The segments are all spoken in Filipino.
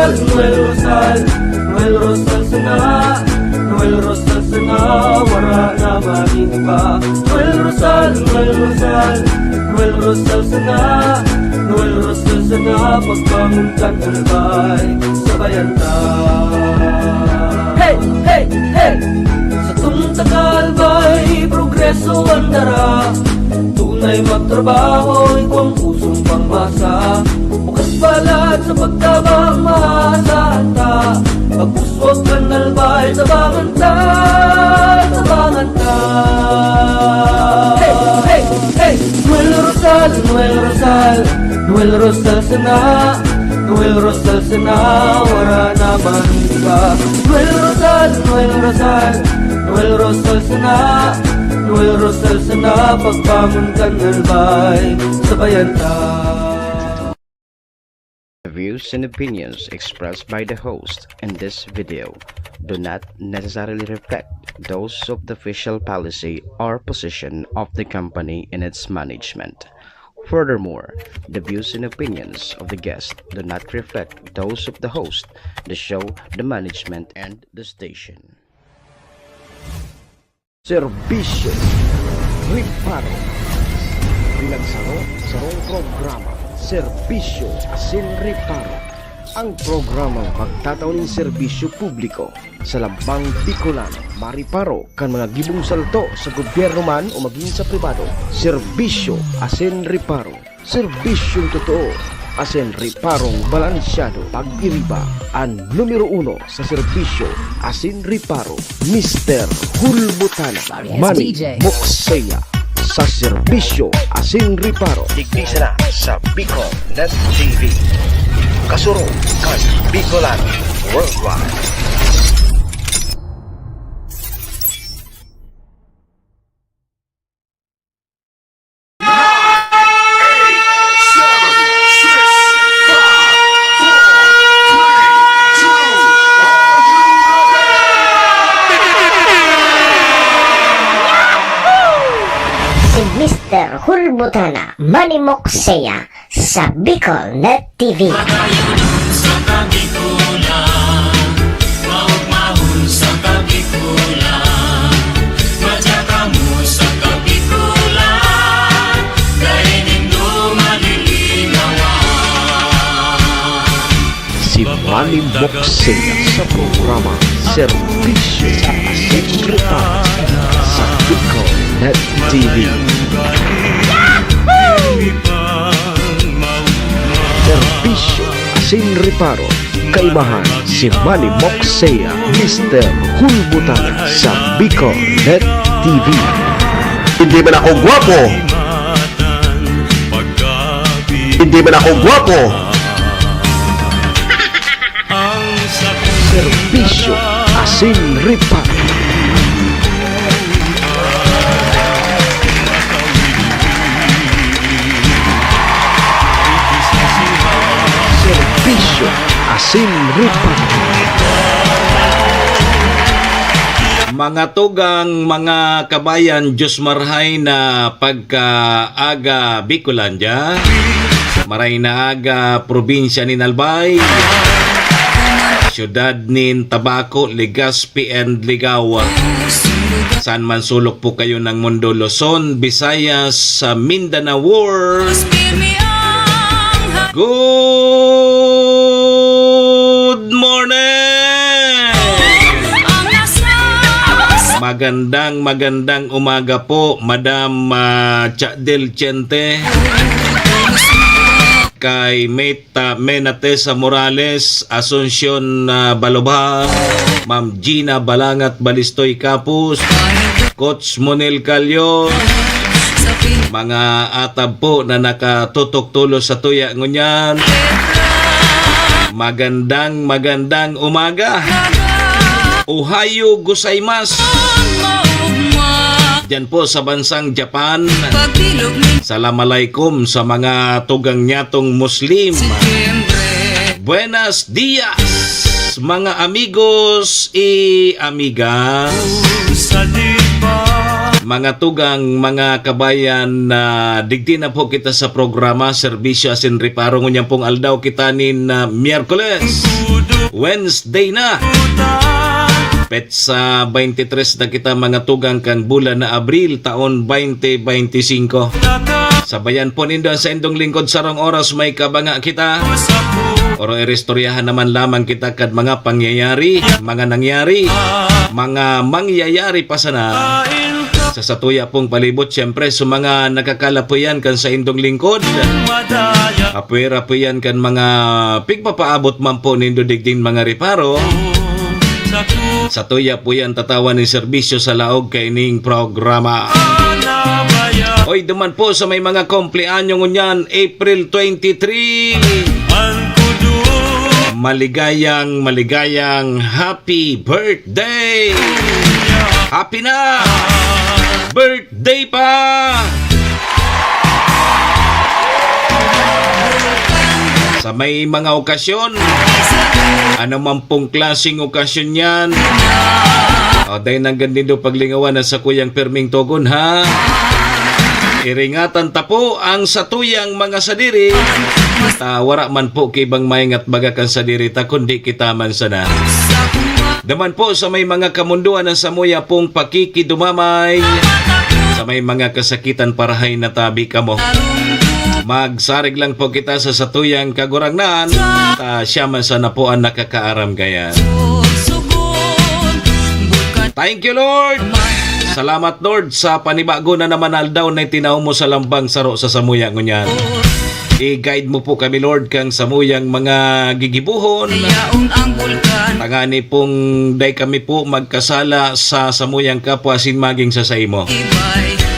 Noel Rosal, Noel Rosal sana, Noel Rosal sana, wala na maniba. Noel Rosal, Noel Rosal, Noel Rosal sana, Noel Rosal sana, pagbangon ka nalbay, sabayan ta. Hey, hey, hey! Sa tumtagal ba'y progreso ang dara, tunay magtrabaho, ikaw ang pusong pangmasa. Bukas balat sa pagtabang maasahan ta, pagpuswag ka nalbay, tabangan ta, tabangan ta. Hey, hey, hey! Noel Rosal, Noel Rosal, Noel Rosal sana, Noel Rosal sana, wala naman iba. Noel Rosal, Noel Rosal, Noel Rosal sana, Noel Rosal sana, pagbangon ka nalbay, sabayan ta. The views and opinions expressed by the host in this video do not necessarily reflect those of the official policy or position of the company and its management. Furthermore, the views and opinions of the guest do not reflect those of the host, the show, the management, and the station. Serbisyo Riparo Pinagsaro-sarong programa Serbisyo Asin Riparo, ang programang magtataon ng serbisyo publiko sa Lambang Bicolano, Mariparo kan mga gibong salto sa gobyerno man o maging sa pribado. Serbisyo Asin Riparo, serbisyong totoo, Asin Riparong balansyado. Pag-iriba ang numero 1 sa serbisyo Asin Riparo, Mr. Hulbutana Manny Moxeya sa serbisyo Asin Riparo. Digdisa na sa Bicol Net TV. Kasuro kan Bicolano Worldwide. Mr. Hulbutana Manny Moxeya sa Bicol Net TV. Sa Kabikulan, maugmahon sa Kabikulan, madyakamu sa Kabikulan, kainin dumalilinawan. Si Manny Moxeya sa programa Serbisyo Asin Riparo sa Bicol Net TV. Serbisyo Asin Riparo, kaibahan si Manny Moxeya, Mr. Hulbutana sa Bicol Net TV. Hindi man ako gwapo, hindi man ako gwapo. Serbisyo Asin Riparo. Serbisyo Asin Riparo. Mga tugang, mga kabayan, Diyos marhay na pagkaaga Bicolandia, maray na aga probinsya ni Nalbay, syudad nin Tabaco, Legazpi and Ligawa. Saan man sulok po kayo ng mundo, Luzon, Visayas, sa Mindanao World. Good morning! Magandang umaga po, Madam Chadel Chente, kay Meta Menatesa Morales, Asuncion Balobha, Ma'am Gina Balangat Balistoy Capus, Coach Monel Calyo, mga atab po na nakatutok tulo sa tuya ngunyan. Magandang umaga. Ohayo gozaimasu. Diyan po sa bansang Japan. Assalamualaikum sa mga tugang nyatong Muslim. Buenos dias mga amigos y amigas. Mga tugang, mga kabayan, na digdi na po kita sa programa Serbisyo Asin Reparo. Ngunyan pong aldaw kita na Miyerkules, Wednesday na. Petsa 23 na kita mga tugang kang bulan na Abril taon 2025. Sabayan po nindo sa indong lingkod sarong oras may kabanga kita. Oro irestoryahan naman lamang kita kad mga pangyayari, mga nangyari, mga mangyayari pa sana. Sa satuya pong palibot, siyempre, sa mga nakakalapuyan kan sa indong lingkod. Apuy-rapuyan kan mga pigpapaabot man po nindo digding mga reparo. Sa tuya po yan tatawan ni serbisyo sa laog kaining programa. Oy, duman po sa may mga kompleanyo ngunyan, April 23. Maligayang happy birthday! Happy na! Birthday pa! Sa may mga okasyon, ano man pong klaseng okasyon yan, o dahil nang ganito paglingawan na sa kuyang Perming Togon, ha? Iringatan ta po ang satuyang mga sadiri. Wara man po kibang mayngat bagakan sadiri ta kundi kita man sana. Daman po sa may mga kamunduan ng samuya pong pakikidumamay, sa may mga kasakitan parahay na tabi kamo. Magsarig lang po kita sa satuyang kagurangnan, siya man sana po ang nakakaaram gayan. Thank you, Lord! Salamat, Lord, sa panibago na naman aldaw na itinaw mo sa lambang saro sa samuya ngunyan. I-guide mo po kami, Lord, kang samuyang mga gigibuhon. Tangani pong day kami po magkasala sa samuyang kapwa sinmaging sa saimo.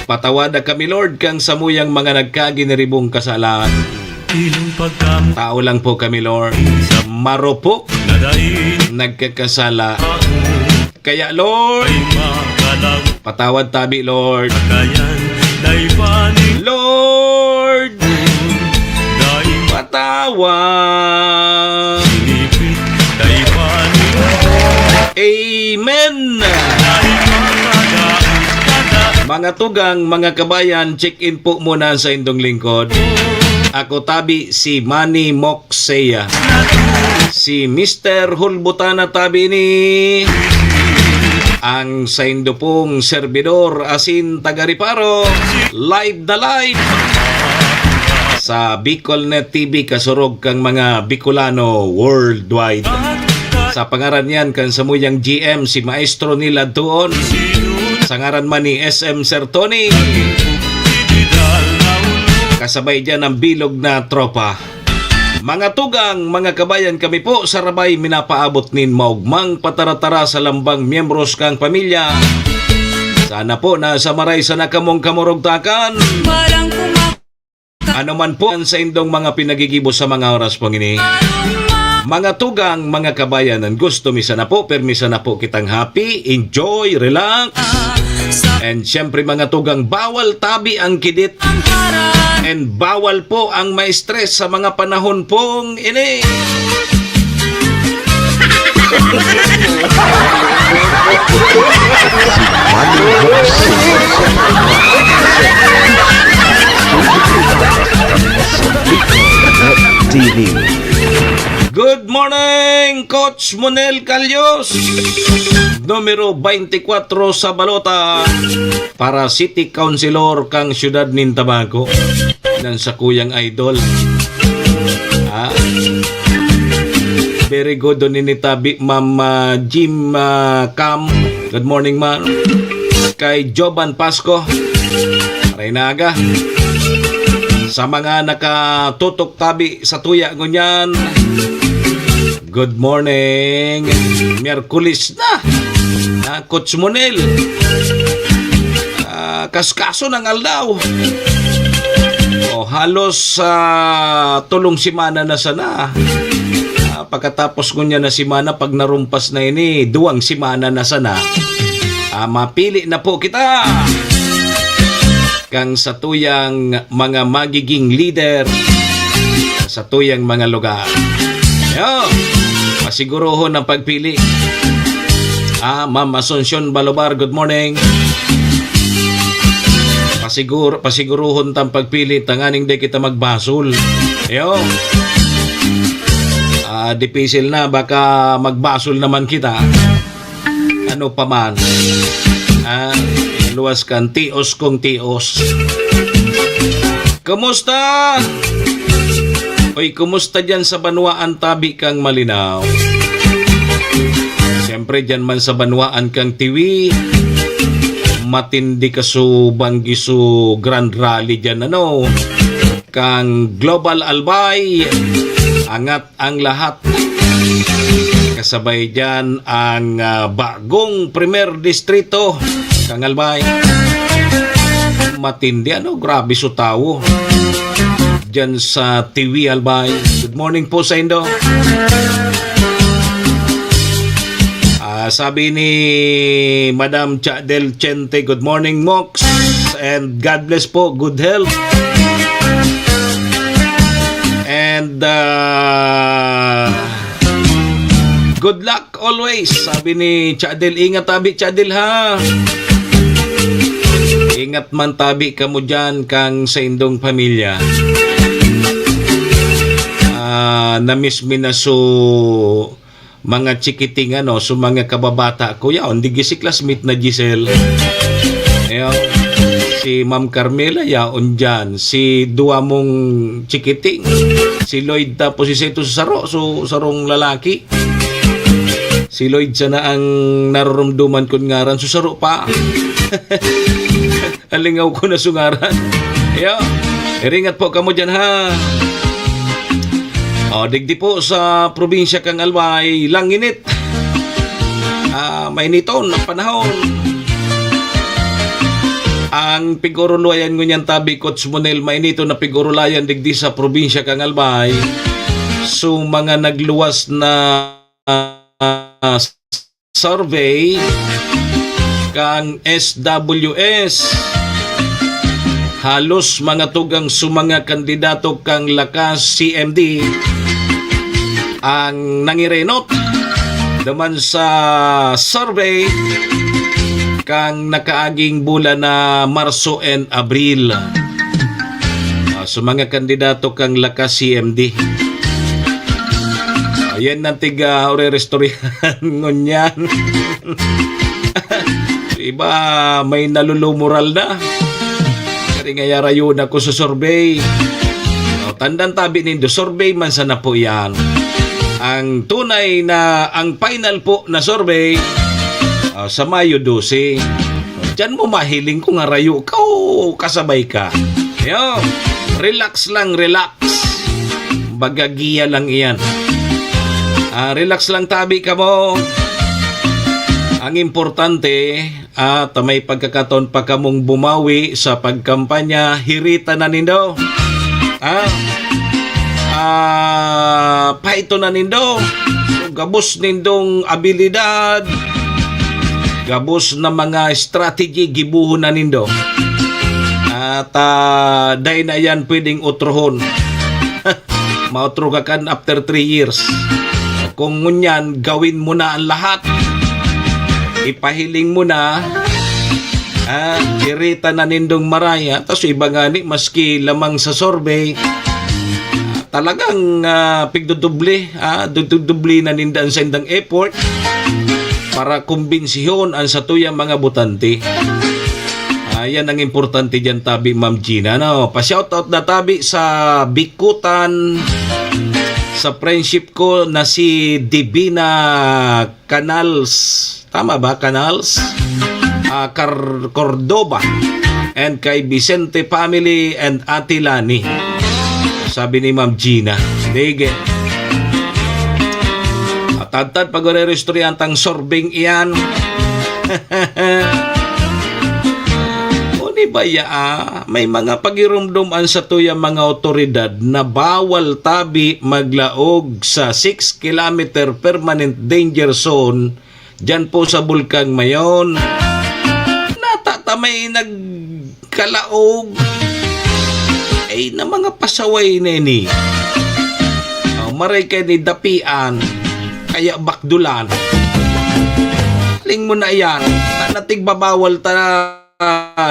Patawada kami, Lord, kang samuyang mga nagkaginiribong kasalaan. Tao lang po kami, Lord. Marupok, nagkakasala. Kaya, Lord, patawad tabi, Lord. Lord, patawad. Amen. Mga tugang, mga kabayan, check-in po muna sa indong lingkod. Ako tabi si Manny Moxeya. Si Mr. Hulbutana tabi ni ang sa indo pong servidor asin taga-reparo, live na live sa BicolNet TV kasurog kang mga Bicolano worldwide. Sa pangaran yan kan samuyang GM si Maestro nila doon. Sa ngaran man ni SM Sir Tony. Kasabay dyan ang bilog na tropa. Mga tugang, mga kabayan, kami po sa Rabay minapaabot nin maugmang pataratara sa lambang miyembros kang pamilya. Sana po nasa maray sa nakamong kamurugtakan. Ano man po sa indong mga pinagigibo sa mga oras pong ini. Mga tugang, mga kabayan, ang gusto misa na po, permisa na po kitang happy, enjoy, relax. And syempre mga tugang, bawal tabi ang kidit. And bawal po ang ma-stress sa mga panahon pong ini. TV. Good morning, Coach Monel Calyos. Numero 24 sa balota para City Councilor kang siyudad nin Tabaco ng sa kuyang idol. Very good on initabi Ma'am Jim Cam. Good morning, ma'am. Kay Joban Pasco Reynaga. Sa mga nakatutok tabi sa tuya ngunyan, good morning. Miyerkules na. Coach Monel. Kaskaso ng aldaw. Halos tulong simana na sana. Pagkatapos ngunya na simana, pag narumpas na ini, 2 simana na sana. Mapili na po kita. Kang sa tuyang mga magiging leader sa tuyang mga lugar. Yo, masigurohon ang pagpili. Ma'am Asuncion Balobar, good morning. pasiguruhon tang pagpili tanganing di kita magbasol. Yo. Dipisil na baka magbasol naman kita. Ano pa man. Luwas kan tios kong tios. Kumusta? Oy, kumusta dyan sa Banwaan tabi kang malinaw? Siyempre dyan man sa Banwaan kang tiwi. Matindi ka su banggi su Grand Rally dyan ano. Kang Global Albay. Angat ang lahat. Kasabay dyan ang bagong Primer Distrito. Kang Albay. Matindi ano, grabe su tao. Dyan sa TV Albay. Good morning po sa Indo. Sabi ni Madam Chadel Chente, good morning Mox. And God bless po, good health. And good luck always. Sabi ni Chadel, ingat tabi Chadel ha. Ingat man tabi ka mo dyan kang sa indong pamilya. Na-miss mi na so mga chikiting ano, so mga kababata ko yaon, di si classmate na Giselle. Ayaw, si Ma'am Carmela yaon dyan, si dua mong chikiting, si Lloyd tapos si Seto Saro, so sarong lalaki. Si Lloyd sana ang naroromduman ko ngaran, so Saro pa. Alingaw ko na sungaran. Ayaw, ringat po kamo dyan ha. Digdi po sa probinsya kang Albay, langinit. Mainiton ang panahon. Ang pigurulayan ngunyan tabi Coach Monel, mainito na pigurulayan digdi sa probinsya kang Albay. So mga nagluwas na survey kang SWS. Halos mga tugang sumanga kandidato kang lakas CMD ang nangirenot daman sa survey kang nakaaging bulan na Marso and Abril. So mga kandidato kang lakas CMD. Ayan nantiga ore-restoryan ngunyan. Iba may nalulumural na. Kaya ngayara yun ako sa survey. Tandang tabi nindo, survey man sana po yan. Ang tunay na, ang final po na survey sa Mayo 12. Diyan mo mahiling kung arayo ka o kasabay ka. Yo, relax lang, relax. Bagagiya lang iyan. Relax lang tabi ka mo. Ang importante, may pagkakataon pa kamong bumawi sa pagkampanya, hirita na nindo. Paito na nindo. Gabos nindong abilidad. Gabos na mga strategy, gibuhon na nindo. At dahil na yan pwedeng utrohon. Mautro ka kan after 3 years. Kung ngunyan, gawin mo na ang lahat. Ipahiling mo na, irita na nindong maraya, tapos iba nga ni, maski lamang sa survey, talagang pigdudubli, dudubli na nindan sa indang effort para kumbinsiyon ang satuyang mga butante. Yan ang importante dyan tabi Ma'am Gina. Pa-shoutout na tabi sa Bikutan, sa friendship ko na si Divina Canals. Tama ba? Canals? Cordoba. And kay Vicente family and Ate Lani. Sabi ni Ma'am Gina. Dige. Tad-tad pag-re-restoryantang sorbing iyan. Uni ba may mga pagirumduman sa tuyang mga otoridad na bawal tabi maglaog sa 6 kilometer permanent danger zone dyan po sa Bulkang Mayon. Natatamay nagkalaog ay na mga pasaway neni. Maray kay ni dapian kaya bakdulan. Ling mo na yan. Natig babawal ta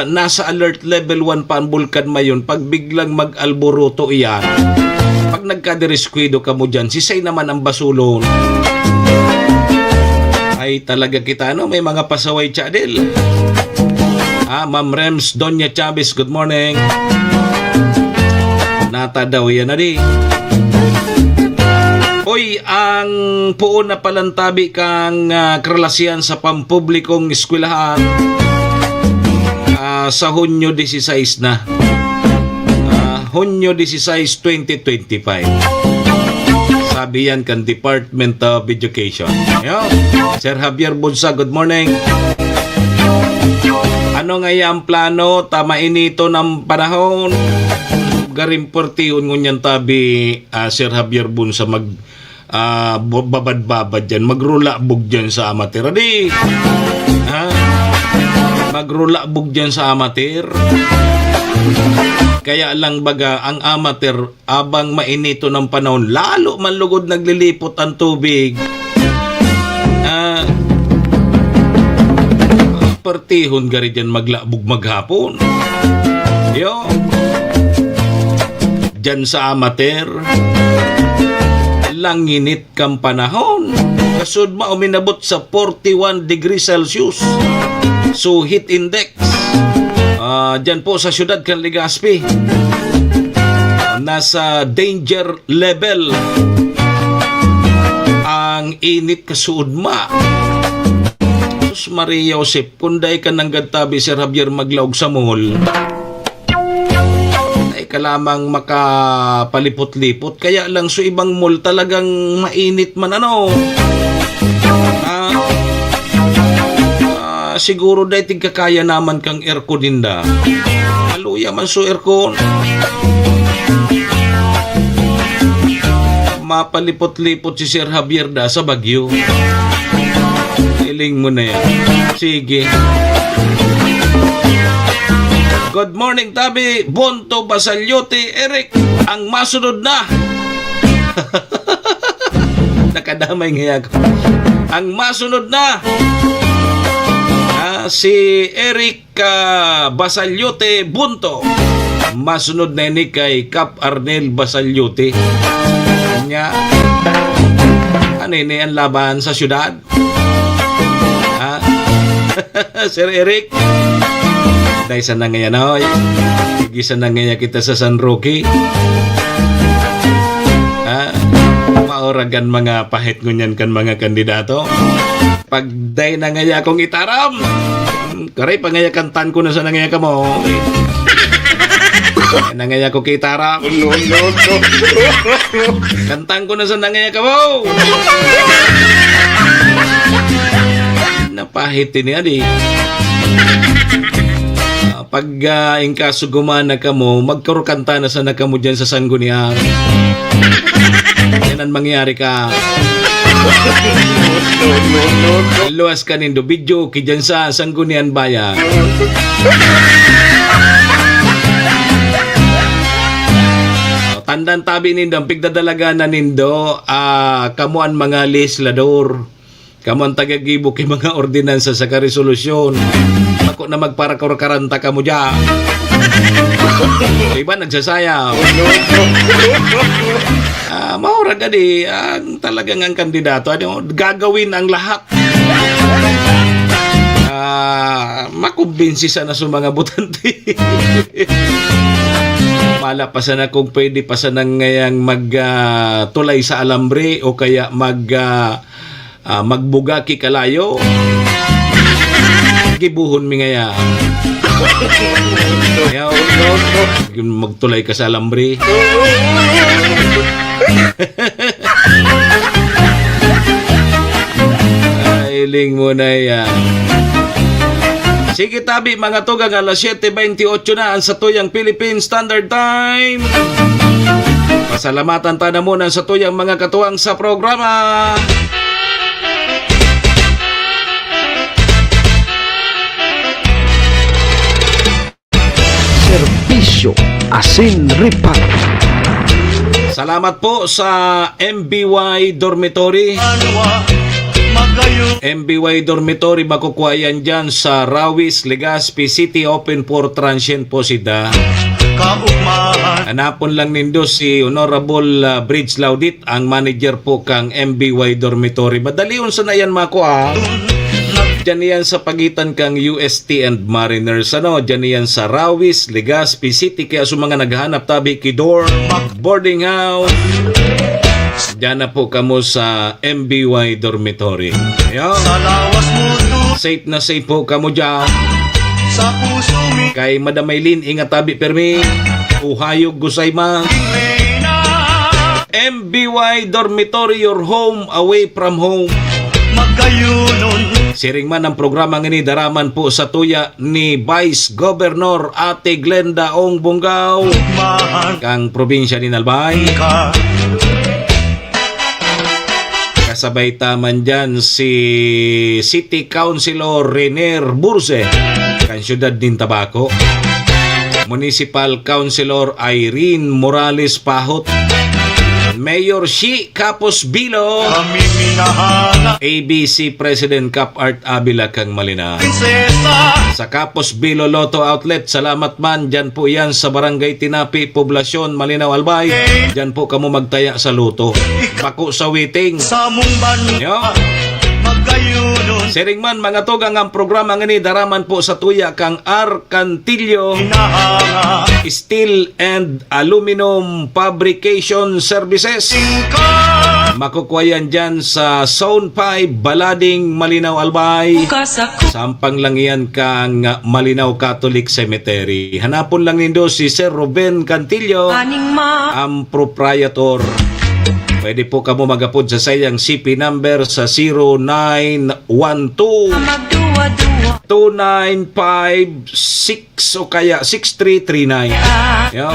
nasa alert level 1 pa ang bulkan mayon, pag biglang mag-alboroto iyan, pag nagkadireskwado ka mo dyan, sisay naman ang basulon. Ay talaga kita, no? May mga pasaway chadil. Ma'am Rems, Doña Chavez, good morning. Nata daw yan na di. Oy, ang puon na palantabi kang karelasyan sa pampublikong eskwelahan sa Hunyo 16 na. Hunyo 16, 2025. Sabi yan kan Department of Education. Yo, Sir Javier Bunsa, good morning. Ano nga ang plano? Tama inito ng panahon. Garimportihon ngunyan tabi, Sir Javier Bunsa, babad-babad dyan, magrulabog dyan sa amatir. Adi, magrulabog dyan sa amatir. Kaya lang baga, ang amatir, abang mainito ng panahon, lalo manlugod naglilipot ang tubig. Partihon gari dyan maglabog maghapon. Yo, dyan sa amatir, langinit kang panahon. Kasud ma uminabot sa 41 degrees Celsius. So heat index dyan po sa syudad kan Legazpi, nasa danger level ang init kasud ma. Sus Maria Josep, kunday ka nang gadtabi Sir Javier maglaog sa mall, ka lamang makapalipot-lipot. Kaya lang sa ibang mall talagang mainit man ano. Siguro dahil tigkakaya naman kang aircon dinda. Haluya man so aircon. Mapalipot-lipot si Sir Javier da sa Bagyo. Iling mo na yan. Sige. Good morning, Tabi. Bonto Basalyote, Eric. Ang masunod na. Nakadamay ngayon ako. Ang masunod na. Si Eric Basalyote Bunto. Masunod na ini kay Cap Arnel Basalyote. Kanya, ano ini ang laban sa syudad? Sir Eric, dahil sa nangayan hoy, gisa nangayan kita sa San Roque. Maoragan mga pahit ngunyan kan mga kandidato. Pag day nangaya akong itaram, karay pangaya kantan ko na sa nangaya ka mo. Nangaya ko kitaram. No. Kantan ko na sa nangaya ka mo. Napahit ini adi. Pag ingkaso gumana ka mo, magkarukanta na sana ka mo dyan sa Sangguniang. Yan ang mangyari ka. Luwas ka nindo, video ki dyan sa Sangguniang Bayan. Tandang tabi nindo, ang pigdadalaga na nindo, kamuan mga legislador. Kamuan tagagibo kay mga ordinansa sa karesolusyon. Ako na magparakaranta ka mo dyan. Iba nagsasaya. Maura gadi ang talagang ang kandidato gagawin ang lahat. Makumbinsi sana sa mga butante. Mala pa sana kung pwede pa sana ngayang magtulay sa alambre o kaya magbuga ki kalayo. Gibuhon mi ngaya. Magtulay ka sa alambre. Ailing mo na yan. Sige tabi mga tugang, alas 7:28 na ang satuyang Philippine Standard Time. Pasalamatan ta na muna sa tuyang mga katuwang sa programa. Serbisyo Asin Reparo. Salamat po sa MBY Dormitory. MBY Dormitory makukuha yan dyan sa Rawis, Legazpi City, open for transient po sida. Hanapon lang nindo si Honorable Bridge Laudit, ang manager po kang MBY Dormitory. Madali unsa na yan makuha. Diyan yan sa pagitan kang UST and Mariners. Diyan yan sa Rawis, Legazpi City. Kaya sa mga naghahanap tabi kidor, boarding house, diyan na po kamo sa MBY Dormitory. Ayan. Safe na safe po kamo dyan. Kay Madam Maylin, ingat tabi permi. Uhayog gusayma. MBY Dormitory, your home away from home. Siring man ang programa ngini daraman po sa tuya ni Vice Governor Ate Glenda Ong Bungaw kang probinsya ni Albay. Kasabay taman dyan si City Councilor Renier Burse kang syudad din Tabaco. Municipal Councilor Irene Morales Pahot. Mayor Shi Capos Bilo. ABC President Cap Art Abila kang Malina. Sa Capos Bilo Lotto Outlet, salamat man. Dyan po yan sa Barangay Tinapi, Poblasyon, Malinaw, Albay. Dyan po kamo magtaya sa luto. Bako sa waiting. Yo. Siring man mga tugang ang programa ngani daraman po sa tuya kang Arcantillo Steel and Aluminum Fabrication Services. Makukuha yan dyan sa Zone 5, Balading, Malinaw, Albay. Sampang lang yan kang Malinaw Catholic Cemetery. Hanapon lang nindo si Sir Ruben Cantillo, ang proprietor. Pwede po kamo magapod sa sayang CP number sa 0912-295-6 o kaya 6339. Yo.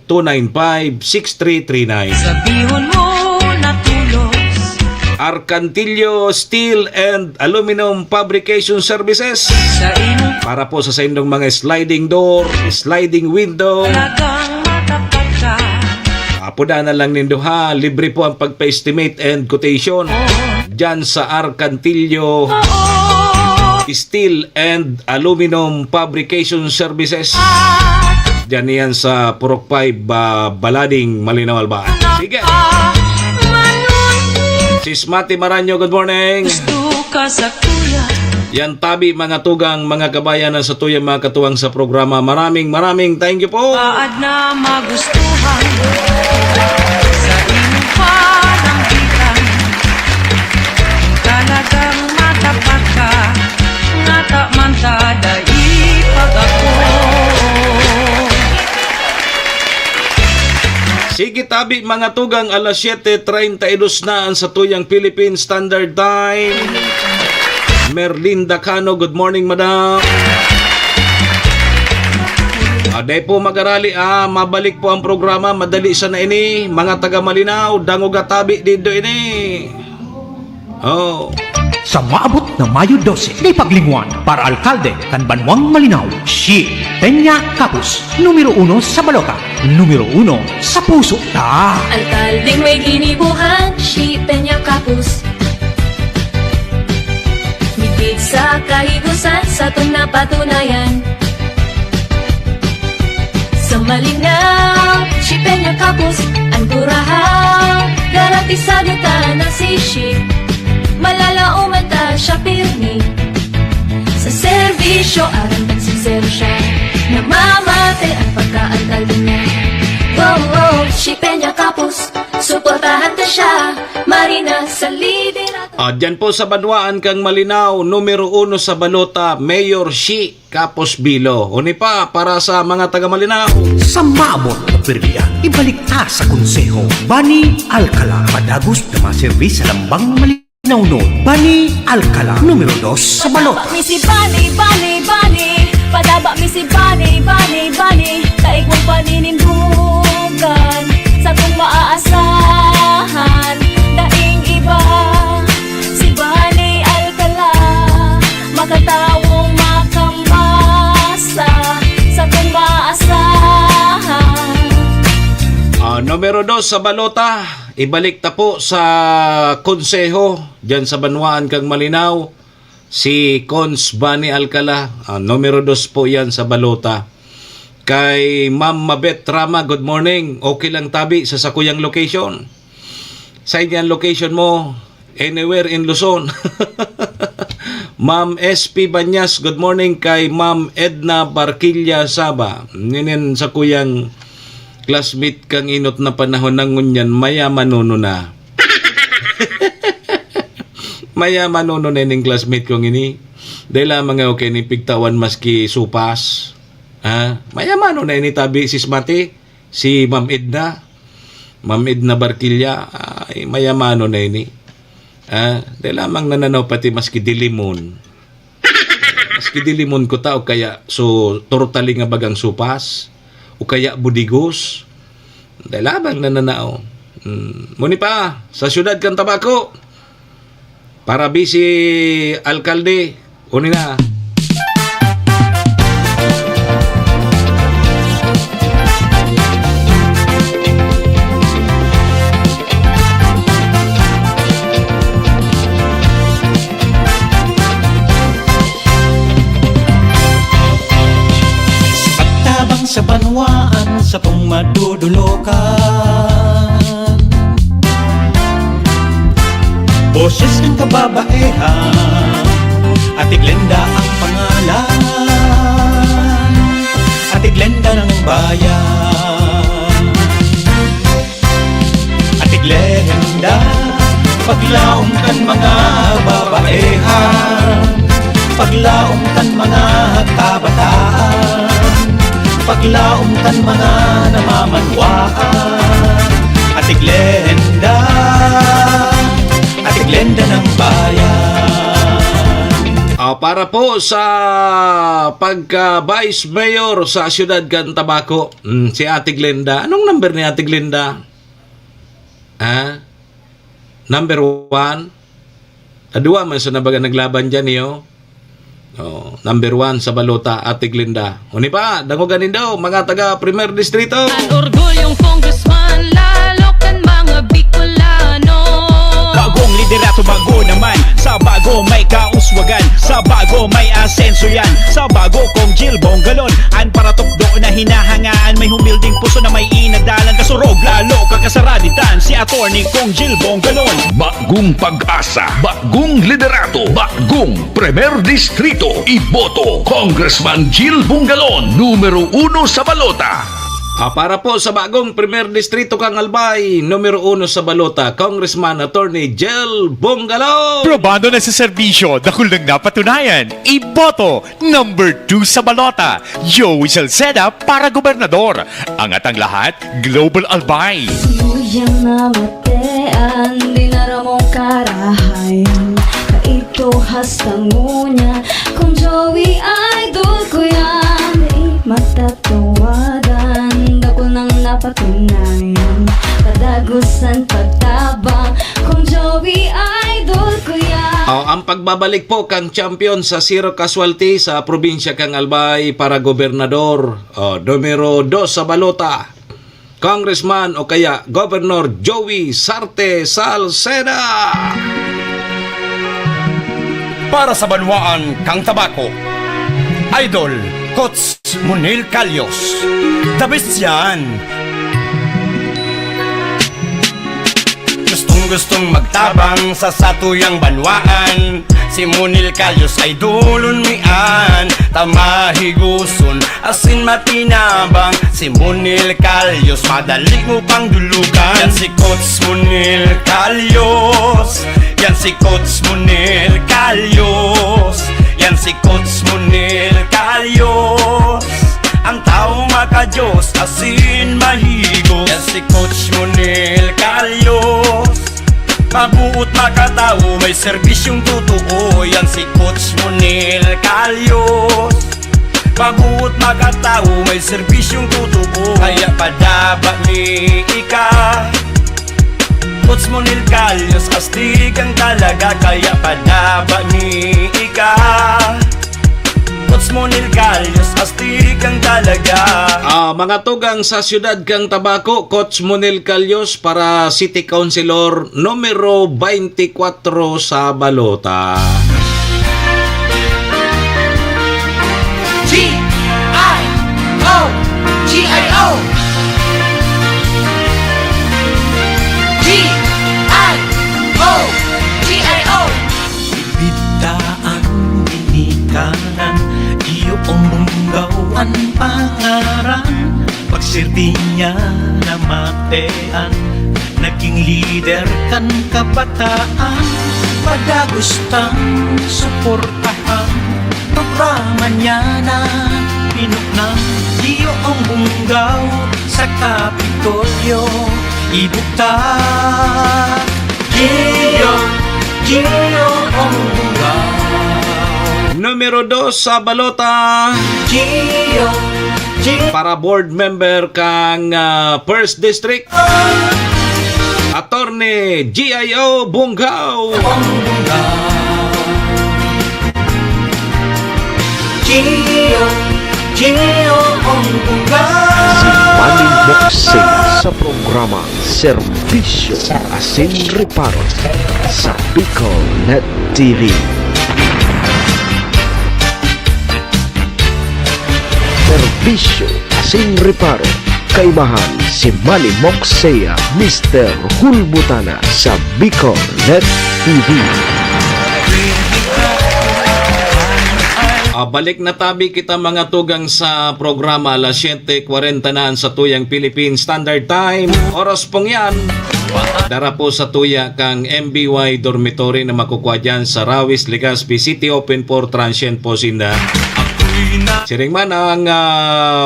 0912-295-6339. Sabihon mo na tulos Arcantillo Steel and Aluminum Fabrication Services. sa imong Para po sa indong mga sliding door, sliding window. talagang matapat ka. Apoda na lang nindo ha. Libre po ang pagpa-estimate and quotation. Diyan sa Arcantillo Steel and Aluminum Fabrication Services. Diyan yan sa Purok 5, Balading, Malinaw, Albay. Sige. Sis Mati Maranyo, good morning. Gusto ka sa kuya. Yan tabi mga tugang, mga kabayanan sa tuyang mga katuwang sa programa. Maraming thank you po. Paad na magustuhan sa imong panambitan. Talagang matapat ka. Ngata man tada ipag-ako. Sige tabi mga tugang, alas 7:32 na ang sa tuyang Philippine Standard Time. Merlinda Cano, good morning madam. Aday po mag-arali, mabalik po ang programa, madali sa na ini, mga taga Malinaw, dangogatabi dito ini. Oh. Sa maabot na Mayo 12, di paglingwan para alkalde kan Banwang Malinaw, si Peña Capus, numero 1 sa balota, numero 1 sa puso ta. Alkaldeng may ginibuhan, si Peña Capus. Migit sa kahibusan sa itong napatunayan. Sa Malinaw, si Peña Capus, ang turahaw, garantisado ta na si Shi. Malalauman ta siya pirmi. Sa serbisyo, arang sincero siya. Namamate ang pagka-alkalde niya. Si Peña Capus, suportahan ta siya. Marina sa liderato. Dyan po sa Banwaan kang Malinaw, numero 1 sa balota, Mayor Shi Capos Bilo. Uni pa para sa mga taga Malinaw. Sa maabot na perya, ibalik ta sa konseho. Bani Alcala, padagos na maservis sa lambang Malinaw noon. Bani Alcala, numero 2 sa balota. Misi Bani, Bani, Bani. Padaba misi Bani, Bani, Bani. Kaig mong paninimbugan sa kung maaasahan. Daing iba, si Bani Alcala. Makatawong makamasa sa kung maaasahan. Numero 2 sa balota, ibalik ta po sa konseho dyan sa Banwaan kang Malinaw si Cons Bani Alcala, numero 2 po yan sa balota. Kay Ma'am Mabet Rama, good morning, okay lang tabi sa sakuyang location. Sa inyang location mo, anywhere in Luzon. Ma'am SP Banyas, good morning kay Ma'am Edna Barquilla Saba. Ninin sa kuyang classmate kang inot na panahon ng ngunyan, maya manuno na. Maya manuno na yung classmate kong ini. Dahil lamang nga okay ni pigtawan maski supas. Maya manuno na ini tabi si Smati, si Ma'am Edna. Ma'am Edna Barquilla, maya manuno na ini. Dahil lamang nananaw pati maski dilimon. Maski dilimon ko ta o kaya so tortali nga bagang supas o kaya budigos. Dahil lamang nananaw. Muni pa sa syudad kang Tabako. Para bisi alkalde. Uni na. Sa Banwaan sa pong madudulokan, boses ng kababaihan, Ate Glenda ang pangalan, Ate Glenda ng bayan. Ate Glenda, paglaong kan mga babaihan, paglaong kan mga kabataan, paglaom kan mga namamanwaan. Ate Glenda ng bayan. Para po sa pagka-Vice Mayor sa Siyudad kan Tabako, si Ate Glenda. Anong number ni Ate Glenda? Number 1? Adua man sa nabaga naglaban dyan niyo. Number 1 sa balota, Ate Glenda. Uni pa, dangoganin daw, mga taga Primer Distrito. Ang orgulyong congressman, lalo kan mga Bicolano. Bagong liderato, bago naman. Sa bago may kauswagan, sa bago may asenso yan. Sa bago kong Jill Bongalon, an para tukdo na hinahangaan. May humilding puso na may inadalan. Kasurog lalo kakasaraditan, si attorney kong Jill Bongalon. Bagong pag-asa, bagong liderato, bagong Primer Distrito. Iboto Congressman Jill Bongalon, numero 1 sa balota. Para po sa bagong Primer Distrito kang Albay, numero 1 sa balota, Congressman Attorney Jill Bongalon. Probado na sa serbisyo, dakul nang napatunayan. Iboto, number 2 sa balota, Joey Salceda para gobernador. Angat ang lahat, Global Albay. Suyang namatean, di naramong karahayan. Kaito hastang ngunya, kung Joey idol ko yan. Di matatawadan, dako nang napatunayan. Kadagusan pagtabang, kung Joey idol ko yan. Ang pagbabalik po kang champion sa zero casualty sa probinsya kang Albay para gobernador. Numero 2 sa balota, Congressman o kaya Governor Joey Sarte Salceda. Para sa Banwaan kang Tabako, Idol Coach Munil Calyos. The best yan. Gustong magtabang sa satuyang Banwaan, si Munil Calyos ay dulon mian. Tamahiguson asin matinabang, si Munil Calyos madali mo pang dulugan. Yan si Coach Munil Calyos, yan si Coach Munil Calyos, yan si Coach Munil Calyos. Ang tao makajos asin mahigos. Yan si Coach Munil Calyos, mabuot makatao, may serbisyong totoo. Yan si Coach Munil Calyos, mabuot makatao, may serbisyong totoo. Kaya padaba ni ika, Coach Munil Calyos, astig ang talaga. Kaya padaba ni ika, Coach Monil Galios, astig ang talaga. Mga tugang sa siyudad kang Tabaco, Coach Monel Calyos para City Councilor numero 24 sa Balota. G-I-O G-I-O G-I-O G-I-O Bitaan, binikanan, iyong munggawan pangaran. Pagsilbi niya na matean, naging leader kan kabataan. Padagustang suportahan, programa niya na pinuknang. Iyong munggaw sa Kapitolyo, ibukta. Gio ang munggaw. Numero 2 sa Balota. Gio Para board member kang First District, Attorney Gio Bungaw. Gio ang munggaw. Si Manny Moksea sa programa Serbisyo Asin Reparo sa Bicol Net TV. Serbisyo Asin Reparo, kaibahan si Manny Moksea, Mr. Hulbutana sa Bicol Net TV. Balik na tabi kita mga tugang sa programa alas 7:40 na sa tuyang Philippine Standard Time. Oras pong yan. Dara po sa tuya kang MBY Dormitory na makukuha dyan sa Rawis, Legazpi City, open for transient po sinda. Siring man ang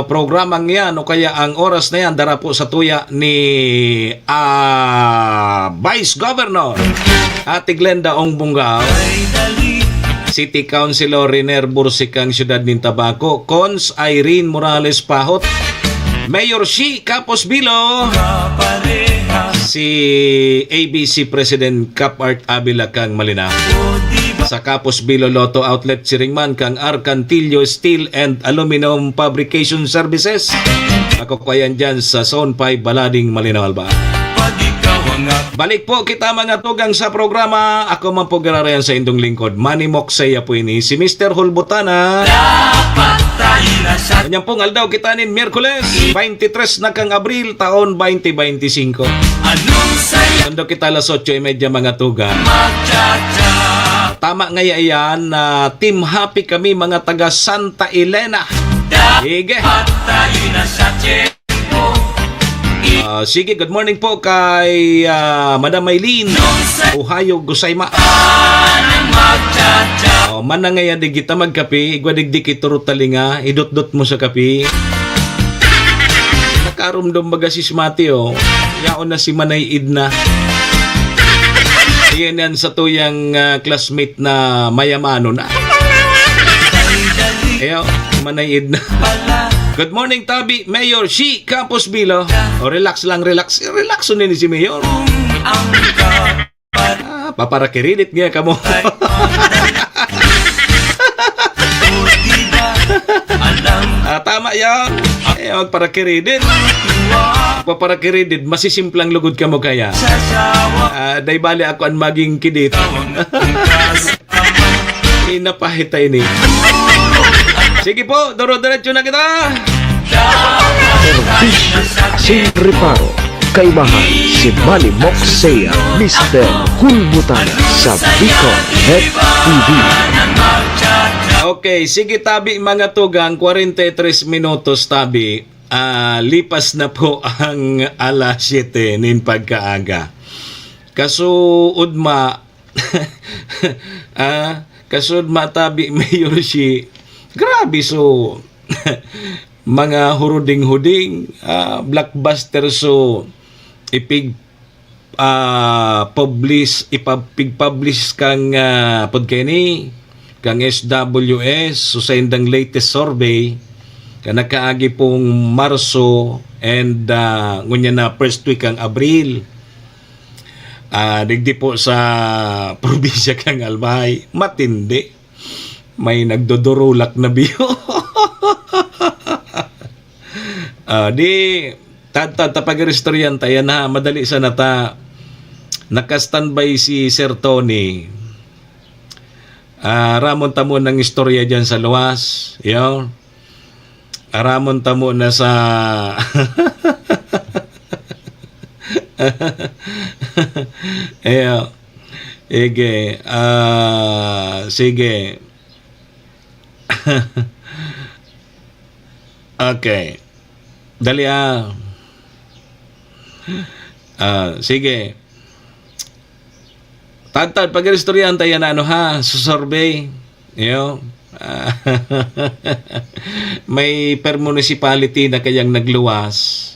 programang yan o kaya ang oras na yan, dara po sa tuya ni Vice Governor Ate Glenda Ong Bungaw, City Councilor Riner Bursikang Siyudad ng Tabaco, Cons Irene Morales Pahot, Mayor Shi Capos Bilo, si ABC President Cap Art Abila kang Malinaw. Sa Capos Bilo Lotto Outlet Siringman kang Arcantillo Steel and Aluminum Fabrication Services. Makukuhayan dyan sa Zone 5 Balading Malinaw Alba. Balik po kita mga tugang sa programa. Ako man po gararayan sa indong lingkod, Manny Moksea po ini, si Mr. Hulbutana. Kanyang pong aldaw kita nin Miyerkules 23 na kang Abril taon 2025. Nando kita alas 8:30 mga tugang. Tama nga yan na Team Happy kami mga taga Santa Elena. Sige. Sige, good morning po kay Madam Maylene Ohio Gusayma. Mana nga yan di kita magkapi, igwadigdi kituro talinga, idot-dot mo sa kapi. Nakarumdom baga si Smati yaon na si Manay Idna. Iyan yan sa tuyang classmate na mayamano na. Ayo, Manay Idna. Good morning, Tabi, Mayor Shi Campos Bilo. Relax lang, relax. Relax ni si Mayor. Paparakiridit nga kamo. Tama yan. Magparakiridit. Paparakiridit, masisimplang lugod ka mo kaya. Day bali ako ang maging kidit. Napahitay ni. Sige po, duro-diretso na kita. Serbisyo Asin Reparo, kaibahan si Manny Moksea, Mr. Hulbutana sa Bicol Net TV. Okay, sige Tabi mga tugang, 43 minutos Tabi. Lipas na po ang alas 7 nin pagkaaga. Kasuod ma Tabi Mayor Shi. Grabe so mga huruding-huding blockbuster so ipig-publish kang podkeni kang SWS so sa indang latest survey ka nakaagi pong Marso and ngunya na first week ang Abril. Digdi po sa probinsya kang Albay, matindi may nagdodorulak na biyo. Di pag-restoryan tayo na madali sa nata naka-standby si Sir Tony. Ramon tamo ng istorya dyan sa luwas. Yo. Ramon tamo na sa Ayo. Sige. Sige. Okay. Dali sige. Tad pag-istoryan tayo na survey. Yo. May per municipality na kayang nagluwas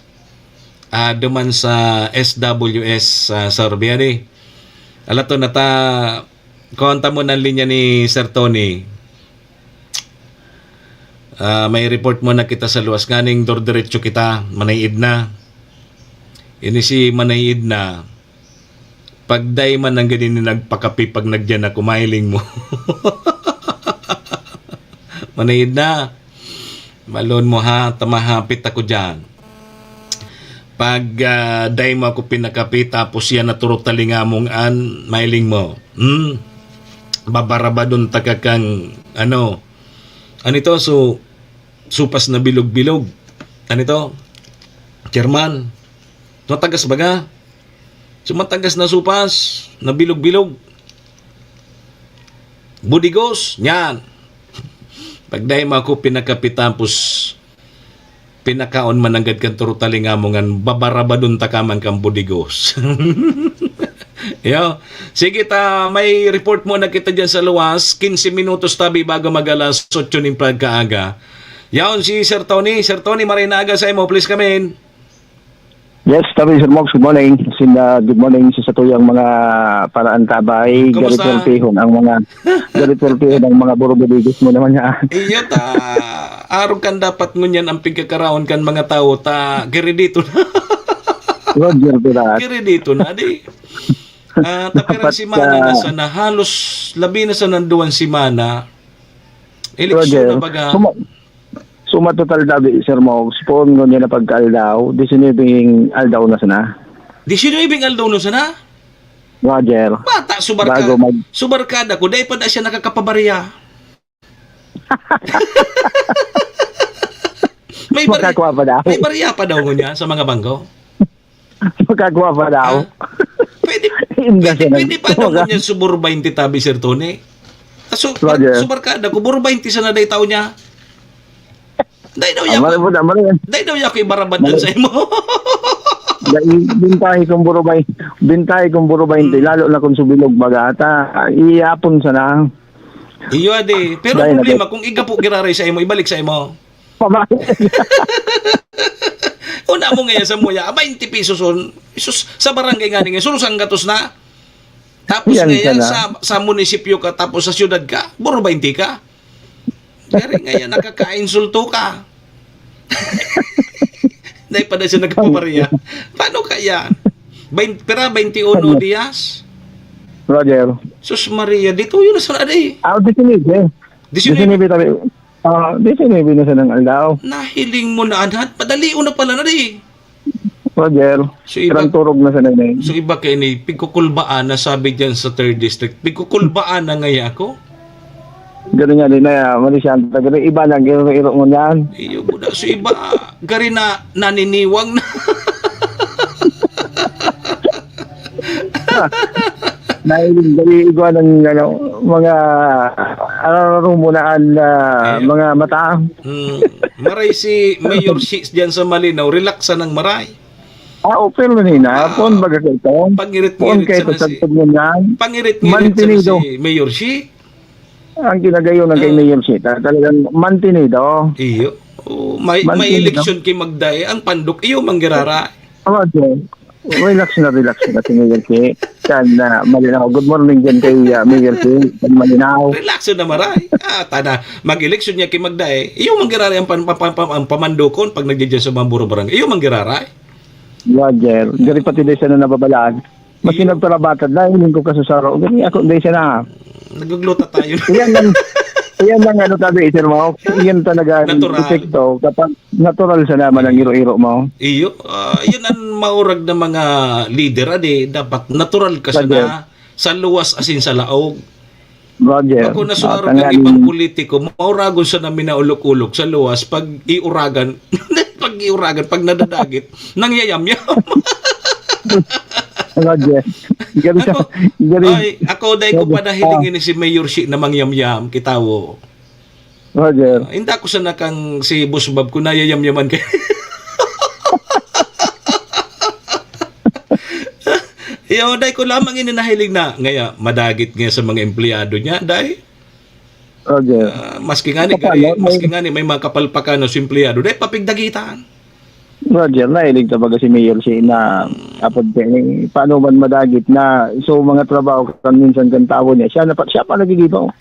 duman sa SWS survey. Alato na ta konta mo ng linya ni Sir Tony. May report mo na kita sa luwas nganing diretso kita manayid na. Ini si manayid na pagday man ang ganini nagpakapi pag nagyan na kumailing mo. Manayid na. Malon mo tamahapit ako dyan. Pag day mo ako pinakapi tapos yan naturok talinga mong mailing mo. Babaraba dun takakang anito supas na bilog-bilog. Anito? Chairman. Matagas baga? Matagas na supas na bilog-bilog. Budigos. Yan. Pagday mo ako pinakapi tapos pinakaon man agad kan turo talinga mo ngan babaraba dun takaman kang budigos. Yo. Sige may report mo na kita dyan sa luwas. 15 minutos tabi bago mag-alas 8 ng pagkaaga. Yaon si Sir Tony. Sir Tony, marinaga sa imo. Please come in. Yes, tabi Sir Mox, good morning. Good morning sa tuyang mga paraan tabay. Garit-welpihon ang mga burubudigos mo naman yan. Iyo araw kan dapat ngunyan ang pagkakaraon kan mga tao giridito na. Roger, tira. Giridito na di. Tapiran si Mana na sana halos labi na sa nanduan si Mana. Eleksyon na baga. Suma total dabi Sir Mox, pon ngunyan na pagkaldaw, 19 aldaw na sana. 19 aldaw na sana? Roger. Bata, subarkada ko, dahil pa na siya nakakapabarya. May barya pa daw niya sa mga bangko? Magkagawa pa daw. Pwede pa daw niya subur 20 tabi, Sir Tony. Subarkada ko, buro 20 sana day tao niya. Dahil daw yaw ko ibarabad dyan sa imo. Bintahe kong buro 20, lalo na kung subilog bagata, iapon sana. Iyo ade, pero problema kung igapo giraray sa imo, ibalik sa imo. Una mo ngayon sa muya, 20 pesos isus sa barangay nga ngayon, sulusang gatos na. Tapos ngayon sa munisipyo ka, tapos sa syudad ka, buro 20 ka. Kaya ngayon nakaka-insulto ka. Dahil pa na siya nagpapabarya. Paano kaya? Pera 21 Dias? Roger. Sus Maria, dito yun na sa naday. 19 tabi. 19 na sa nang aldaw. Nahiling mo na anhat. Padali una pala na di. Roger. Turog na sa nanay. So iba kayo ni pigkukulbaan na sabi dyan sa 3rd district. Pigkukulbaan na ngaya ako. Ganun nga din na Malaysian. Iba lang, iro mo yan. Iyo, buda. So iba, gari na naniniwang na. Nahiling, gari iba ng mga rumunaan na mga mata. Maray si Mayor Sheets dyan sa Malinaw, relaxan ng maray. Okay mo nina. Pon baga kayo. Pangirit-ngirit sana si... Pangirit-ngirit sana si Mayor Sheets. Ang ginagayon ng kay Mayor Sita, talagang mantinido. Iyo. May eleksyon kay Magday, ang pandok, iyo manggirara. Relax na si Mayor Sita. Malinaw. Good morning dyan kay Mayor Sita. Malinaw. Relax na maray. Mag-eleksyon niya kay Magday, iyo manggirara ang pamandokon pag nagdidyan sa Mamburo Barangay. Iyo manggirara. Roger. Gari pati din siya na nababalaan. Mas sinagparabatad na, hindi ko kasusaro. Gani ako, hindi siya na. Nagugluta tayo. Yan ang ano tabi, Sir Mo. Yan talaga ang Natural. epekto kapag natural sa naman ang iro-iro mo. Iyo, yun ang maurag na mga leader, dapat natural ka sana sa luwas asin sa laog. Roger. Ako nasunaro At ang ng ibang politiko, mauragon sa namin na ulok-ulok sa luwas pag iuragan, pag nadadagit, nangyayam-yam. Roger. Gari sa... Ako dahil ko panahilingin si Mayor Shi na mangyam-yam, kitawo. Roger. Hindi ako sana kang si Boss Bob kung nayayam-yaman kayo. Yo, dahil ko lamang ininahiling na ngaya madagit nga sa mga empleyado niya dahil Roger. maski nga ni may mga kapalpakan na sa empleyado dahil papigdagitan. Roger, nailig talaga si Mayor si na apod paano man madagit na so mga trabaho kan minsan kan tao niya siya pa nagigito.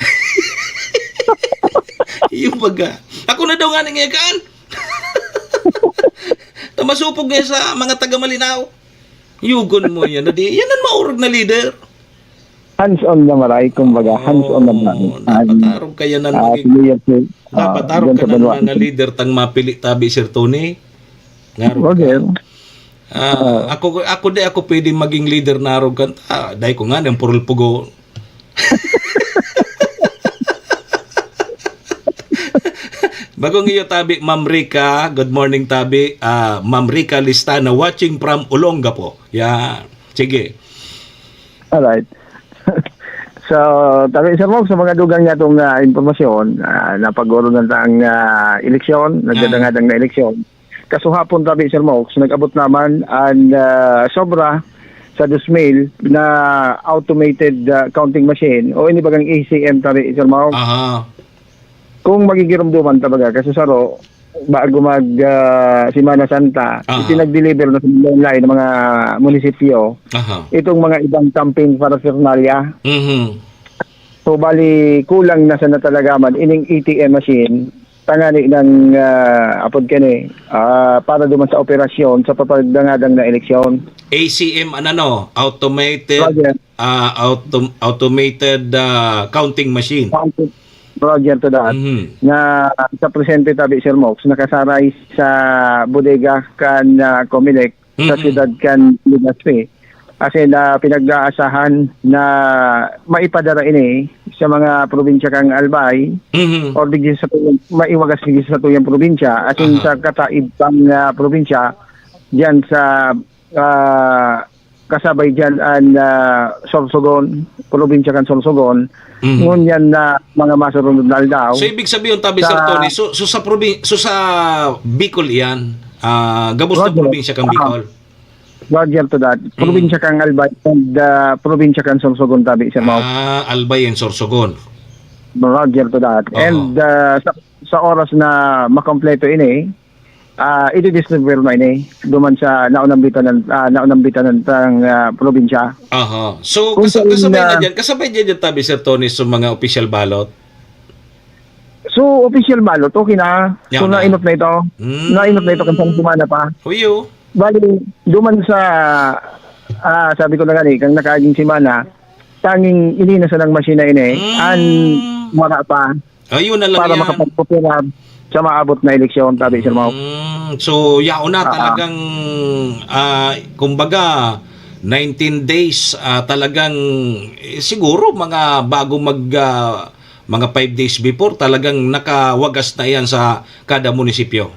Yung baga. Ako na daw nga nangyayaan. Tamasupog nga sa mga taga-Malinaw. Yugon mo yan. Yan ang maurag na leader. Hands-on na maray, kumbaga. Hands-on na maray. Dapat kaya na maging... Dapat arog ka ng mga leader tang mapili tabi, Sir Tony. Roger. Ako pwede maging leader na arrogant. Dahil ko nga ng purul pugo. Bagong iyo tabi, Ma'am Rica. Good morning tabi. Ma'am Rica Listana watching from Olongapo. Yan. Sige. Alright. So, tabi Sir Mog, sa mga dugang niya itong informasyon, napagoro na ang eleksyon, nagdadangadang na eleksyon. Kaso hapon tabi Sir Mog, nag-abot naman ang sobra sa 2,000 na automated counting machine o ini bagang ACM tabi Sir Mog. Aha. Kung magigirumduman talaga kasi saro bago mag Semana Santa, itinag-deliver na sa online ng mga munisipyo itong mga ibang camping paraphernalia. So bali kulang na sa natalagaman ining ATM machine tangani ng apod kani para duman sa operasyon sa papagdangadang na eleksyon. ACM automated automated counting machine. Roger to that. Na sa presente tabi Sir Mox nakasaray sa bodega kan Comelec sa siyudad kan Legazpi. Kasi na pinag-aasahan na maipadara ini sa mga probinsya kang Albay or digit sa maiwagas digit sa tuyang probinsya at sa kataibang probinsya diyan sa kasabay diyan ang Sorsogon, probinsya kan Sorsogon. Ngunyan na mga masurunod na daw. So ibig sabihin tabi Sir Tony, so sa Bicol yan, gabos na probinsya kang Bicol. Roger to that. Probinsya kang Albay and probinsya kang Sorsogon tabi Sir Mau. Albay and Sorsogon. Roger to that. And sa oras na makompleto ini, i-distribute na ini duman sa naunang bitanan ng probinsya. So kasabay dyan tabi Sir Tony sa mga official ballot. So official ballot okay na. So nainot na ito. Nainot na ito kan Semana pa. Huyo. Bali duman sa sabi ko na gani kang nakaaging Semana tanging inina sa ng masina ini an wala pa. Ayun na lang para yan. makapagpupira sa maabot na eleksyon tabi Sir Mau. So yaon na talagang kumbaga 19 days talagang siguro mga bago mga 5 days before talagang nakawagas na yan sa kada munisipyo.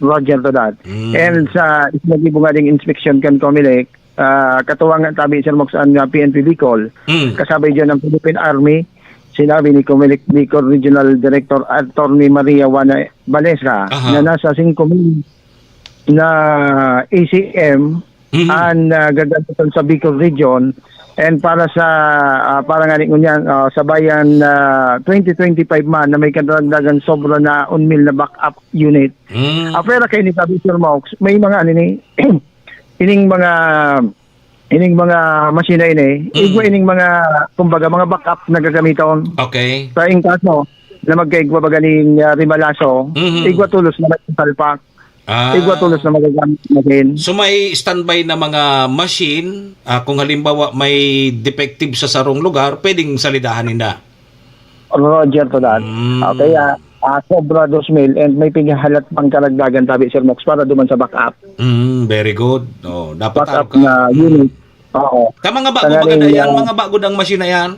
Roger to that. And sa isnagibong nga ding inspection kan Comelec, katuwangan tabi Sir Mox ang PNP Bicol, kasabay dyan ng Philippine Army, sinabi ni Comelec Bicol Regional Director Attorney Maria Juana Valesca na nasa 5,000 na ACM ang gagamitan sa Bicol Region and para sa para nga niyan sa bayan 2025 man na may kadagdagan sobra na 1,000 na backup unit. Apera kay ni tabi Sir Mox, may mga ining mga masina ini, igwa ining mga kumbaga mga backup na gagamiton. Okay. Sa kaso na magkaigwa ba ganing rimalaso, igwa tulos na salpak. Igwa tulos na magagamit natin. So may standby na mga machine, kung halimbawa may defective sa sarong lugar, pwedeng salidahan nila. Roger to that. Kaya sobra 2,000 and may pighahalat pang karagdagan tabi Sir Mox para duman sa backup. Very good. Oh, dapat Backup ka. na unit. Oo. Ka mga bago Talagang, maganda yan, mga bago ang machine na yan.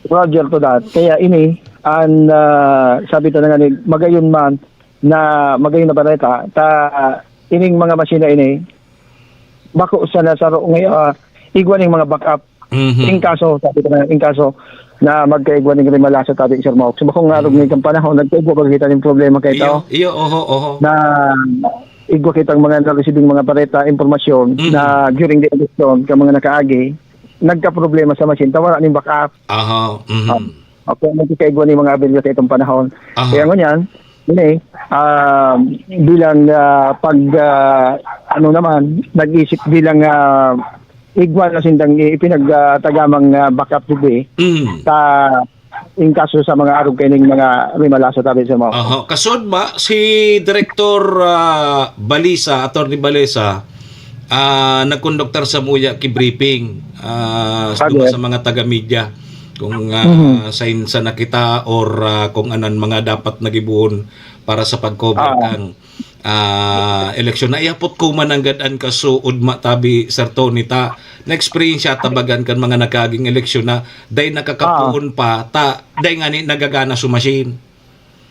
Roger to that. Kaya ini ang sabi to na nga ni magayon man na magayon na bareta ta ining mga masina ini bako sa nasaro ngayon igwan ng mga backup in kaso sabi ko na magkaigwan ng rimala sa tabi Sir Mox. Bako nga rog ng panahon nagkaigwa pagkita ng problema kay tao. Iyo, oho. Na igwa kitang mga na-receiving mga pareta impormasyon na during the election ka mga nakaagi nagka-problema sa machine tawara ning backup. Okay, magkaigwa ng mga abilya sa itong panahon. Kaya ngunyan ini bilang nag-isip bilang igwan na sindang ipinagtagamang backup today ta in kaso sa mga arog kaining mga rimala sa tabi sa mga. Kasod ba si Director Balisa, Attorney Balisa, nagkonduktor sa Muya ki-briefing sa mga taga-media kung sa nakita or kung anan mga dapat nagibuhon para sa pag-cover kang eleksyon. Naiapot ko man ang gadaan kasuod matabi Sir Tony ta na-experience siya tabagan kan mga nakaging eleksyon na day nakakapuon pa ta day nga ni nagagana sa machine.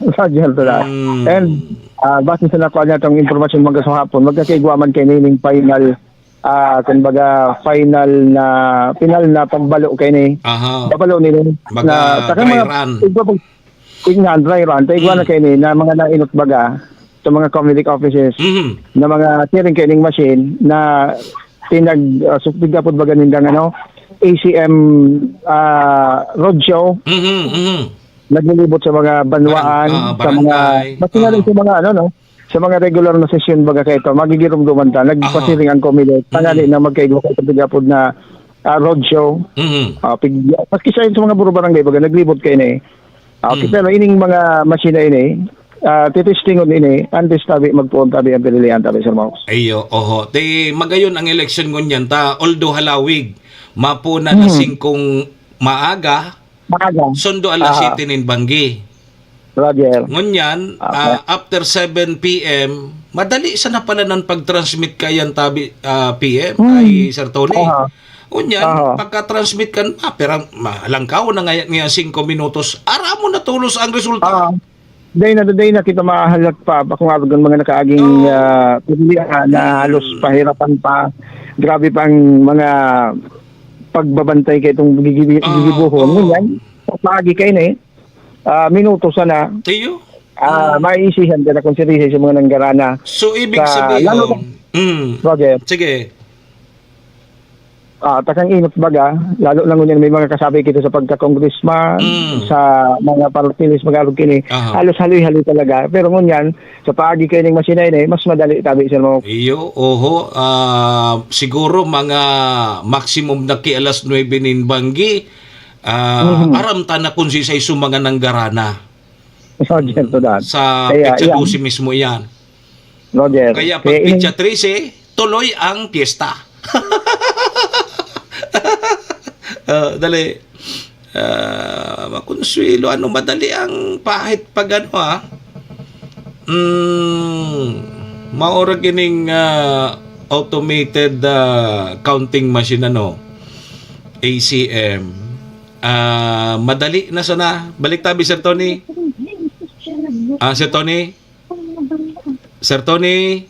Roger to that. And base sa nakuha niya itong informasyon magkasahapon magkakaigwaman kay nining final final na pagbalo kay ni babalo ni na dry run dry run tayo na kay ni na mga nainot baga sa mga community offices na mga steering kay ning machine na pinag-subigapod baga nindang ACM roadshow naglilibot sa mga banwaan sa mga basta na rin sa mga sa mga regular na session baga kay ito magigirumduman ta nagpasiring ang committee tangali na magkaigwa kay pagapod na roadshow paski sa mga buro barangay baga naglibot kay ni pero ining mga machine ini titistingon ini antes tabi magpuon tabi ang pilihan tabi Sir Mox. Ayo te magayon ang election ngunyan ta although halawig mapuna na 5 maaga sundo alas 7 nin Banggi. Roger. Ngunyan, after 7 p.m., madali sa na pala ng pag-transmit kayan tabi PM kay Sir Tony. Ngunyan, pagka-transmit kan, pero malangkaw na ngayon 5 minutos, ara mo na tulos ang resulta. Day na kita mahalak pa kung aron mga nakaaging pilihan na halos pahirapan pa. Grabe pang mga pagbabantay kay itong gigibuhon. Ngunyan, pagi kayo na minuto sana. Tiyo? Maisihan ka na konsiderasyon sa mga nanggarana. So, ibig sabihin, Roger. Sige. Takang inot baga, lalo lang ngunyan may mga kasabi kita sa pagka-congressman, sa mga partilis mag-arog kini, halos haloy-haloy talaga. Pero ngunyan, sa paagi kayo ng masinay na mas madali tabi Sir Mo. Iyo, siguro mga maximum na ki alas 9 nin Banggi, aram ta na kung si sa mga nanggarana. Roger to that. Sa Petsa 12 mismo yan. Roger. Kaya pag Petsa 13, tuloy ang piyesta. Dali. Makonsuelo. Madali ang pahit pag maura kining automated counting machine ACM. Madali na sana. Balik tabi Sir Tony. Sir Tony. Sir Tony.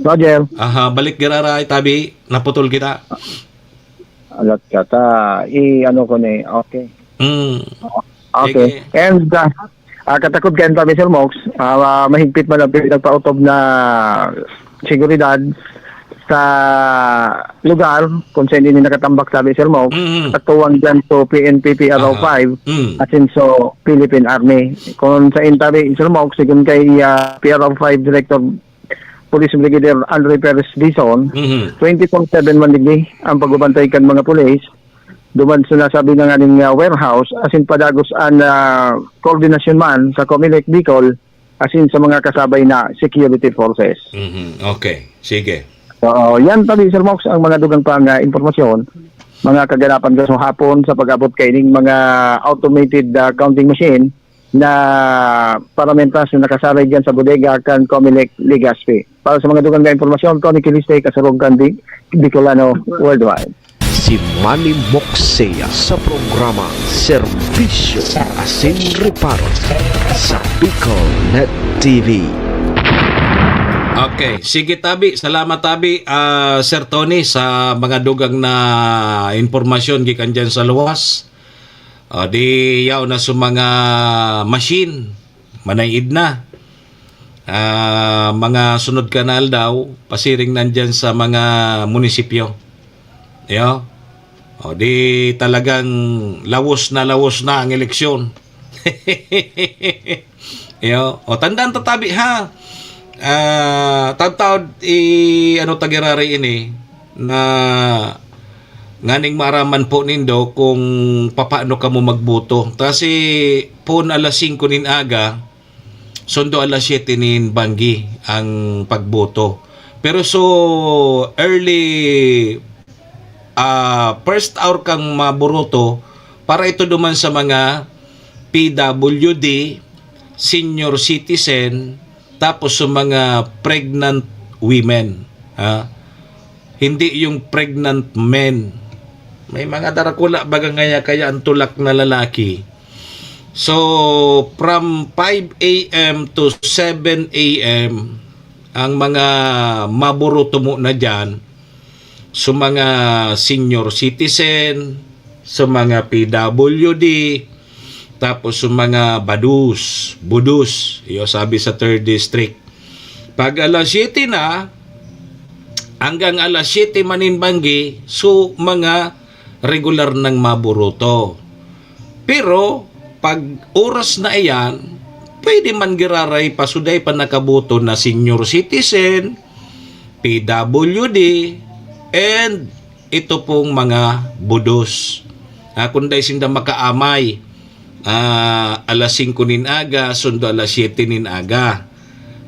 Roger. Balik girara tabi. Naputol kita. Alat kata ko ni. Okay. Okay. Sige. And katakot kayo tabi Sir Mox, mahigpit man ang pinagpautob na seguridad sa lugar kung saan hindi nakatambak sabi Sir Mox at tuwang dyan to PNP PRO 5 at so Philippine Army. Kung sa intabi Sir Mox, sigun kay PRO 5 Director Police Brigadier Andre Perez Dizon, 24/7 man digdi ang pagbabantay kan mga pulis. Duman sa nasabi ng aning warehouse, asin padagos ang coordination man sa Comelec Bicol, asin sa mga kasabay na security forces. Okay, sige. So, yan tabi Sir Mox ang mga dugang pang impormasyon mga kaganapan sa hapon sa pag-abot kay ning mga automated counting machine na paramentas na nakasaray dyan sa bodega kan Comelec Legazpi. Para sa mga dugang na impormasyon, Tony Kiliste, Kasarog Kandi, Bicolano, Worldwide. Si Manny Moxea sa programa Serbisyo Asin Reparo sa Bicol Net TV. Okay, sige tabi, salamat tabi Sir Tony sa mga dugang na informasyon gikan dyan sa luwas. Di yaw na sa mga machine, manayid na. Mga sunod kanal daw, pasiring nandyan sa mga munisipyo. Yo. Di talagang lawos na ang eleksyon. Yo. Tandaan tatabi ha. Taud-taud tagirari ini na nganing maraman po nindo kung papaano ka mo magboto. Kasi pun alas 5 nin aga, sundo alas 7 nin banggi ang pagboto. Pero so early first hour kang maburoto para ito duman sa mga PWD, senior citizen, tapos sa mga pregnant women. Hindi yung pregnant men. May mga darakula baga ngaya kaya ang tulak na lalaki. So, from 5 a.m. to 7 a.m. ang mga maburoto mo na dyan sa mga senior citizen, sa mga PWD, tapos sa mga budus, iyo sabi sa 3rd District. Pag alas 7 na, hanggang alas 7 maninbanggi, so mga regular ng maburoto. Pero, pag oras na iyan, pwede man giraray pasuday pa nakabuto na senior citizen, PWD, and ito pong mga budos. Kunday sinda makaamay, alas 5 nin aga, sundo alas 7 nin aga.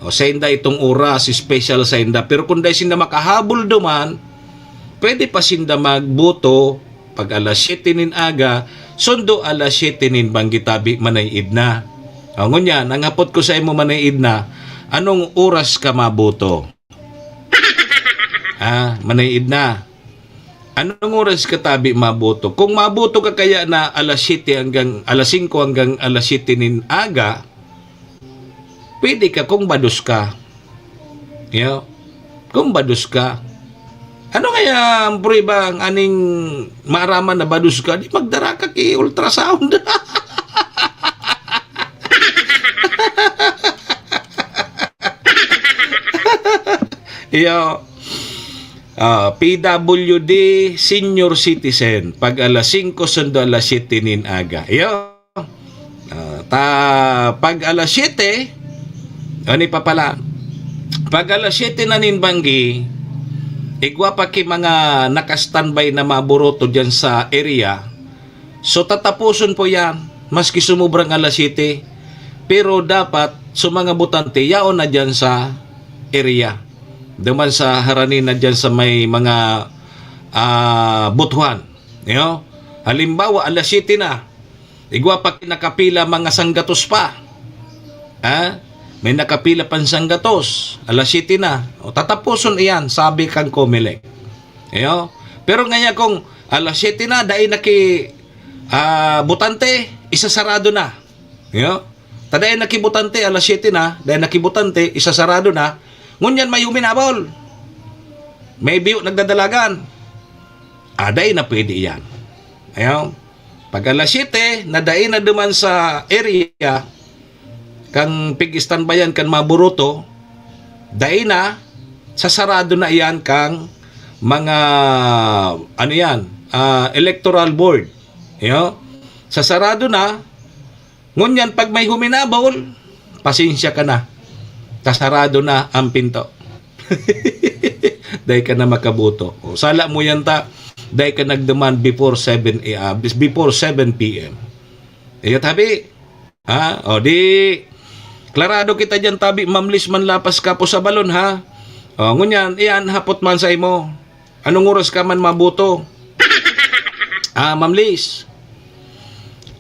Sa inda itong oras, special sa inda. Pero kunday sinda makahabol duman, pwede pa sinda magboto pag alas 7 nin aga, sundo alas 7 nin banggitabi manayid na. Ngunyan, ang hapot ko sa imo manayid na, anong oras ka maboto? Manayid na. Anong oras ka tabi maboto? Kung maboto ka kaya na alas 7 hanggang alas 5 hanggang alas 7 nin aga, pwede ka kung badus ka. Kung badus ka. Ano kaya ang prueba ang aning maaraman na badus ka? Di magdara ka ki ultrasound. PWD senior citizen pag alas 5 sundo alas 7 nin aga. Pag alas 7 ani pa pala. Pag alas 7 na nin banggi, igwa pa ki mga naka-standby na maburoto dyan sa area. So tatapuson po yan maski sumubrang alas 7. Pero dapat sa mga butante yaon na dyan sa area. Duman sa haranin na dyan sa may mga butuhan. Halimbawa, alas 7 na. Igwa pa nakapila mga sanggatos pa. May nakapila pang sanggatos. Alas 7 na. Tatapuson iyan, sabi kang Comelec. Pero ngayon kung alas 7 na, dahil butante, isasarado na. Dahil nakibutante, alas 7 na, dahil nakibutante, isasarado na. Ngunyan may huminabol. May biyo nagdadalagan. Aday na pwede yan. Pag alas 7, naday na duman sa area, kang pig-istan bayan kan maburoto, day na, sasarado na yan kang mga, electoral board. Sasarado na, ngunyan pag may huminabol, pasensya ka na. Kasarado na ang pinto. Dahil ka na makabuto. Sala mo yan ta, dahil ka nagdemand before 7 p.m. Tabi. Di, klarado kita dyan tabi, mamlis man lapas ka po sa balon ha. Ngunyan, iyan, hapot man sa imo. Anong oras ka man mabuto? Ma'am Liz,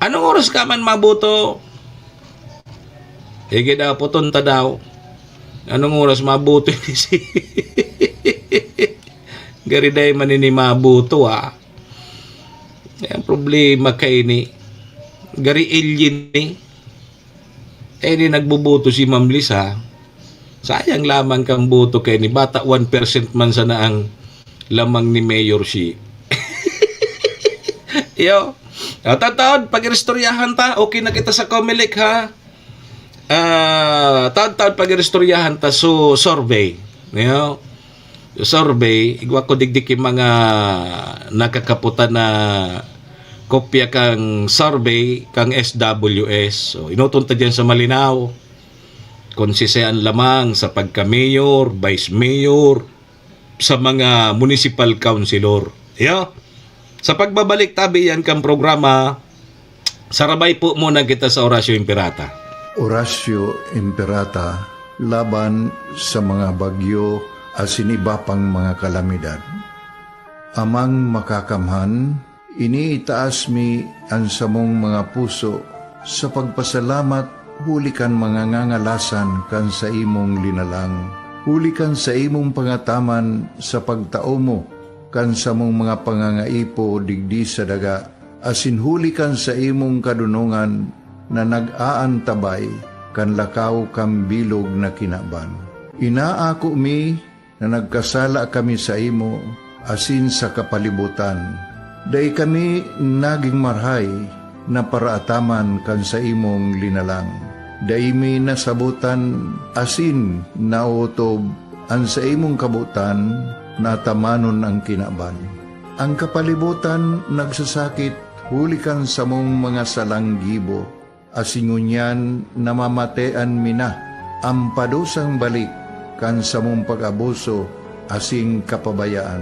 anong oras ka man mabuto? Hige daw, putunta daw. Anong oras mabuto ni si... Gariday manini mabuto Ang problema kay ni Gari alien ni. Ni nagbubuto si Ma'am Liz Sayang lamang kang buto kay ni bata 1% man sana ang lamang ni Mayor si. Yo. Taon, pag-restoryahan ta, okay na kita sa Comelec taon pag-restoryahan ta so survey. Survey, igwa ko digdik yung mga nakakaputan na kopya kang survey kang SWS. So, inutunta dyan sa malinaw. Konsisean lamang sa pagka-mayor, vice-mayor, sa mga municipal councilor. Sa pagbabalik tabi yan kang programa, sarabay po muna kita sa Orasyo Imperata. Orasyo Imperata, laban sa mga bagyo asin iba pang mga kalamidad. Amang makakamhan, iniitaas mi ang samong mga puso sa pagpasalamat, hulikan mga ngangalasan kan sa imong linalang. Hulikan sa imong pangataman sa pagtao mo, kan sa mong mga pangangaipo digdi sa daga, asin hulikan sa imong kadunungan na nag-aantabay kan lakaw kang bilog na kinaban. Inaako mi na nagkasala kami sa imo, asin sa kapalibutan. Day kami naging marhay na paraataman kan sa imong linalang. Day mi nasabutan, asin nautob ang sa imong kabutan, natamanon ang kinaban. Ang kapalibutan nagsasakit, hulikan sa mong mga salanggibo, asingunyan namamatean mina, ang padusang balik, kan sa mong pag-abuso, asing kapabayaan.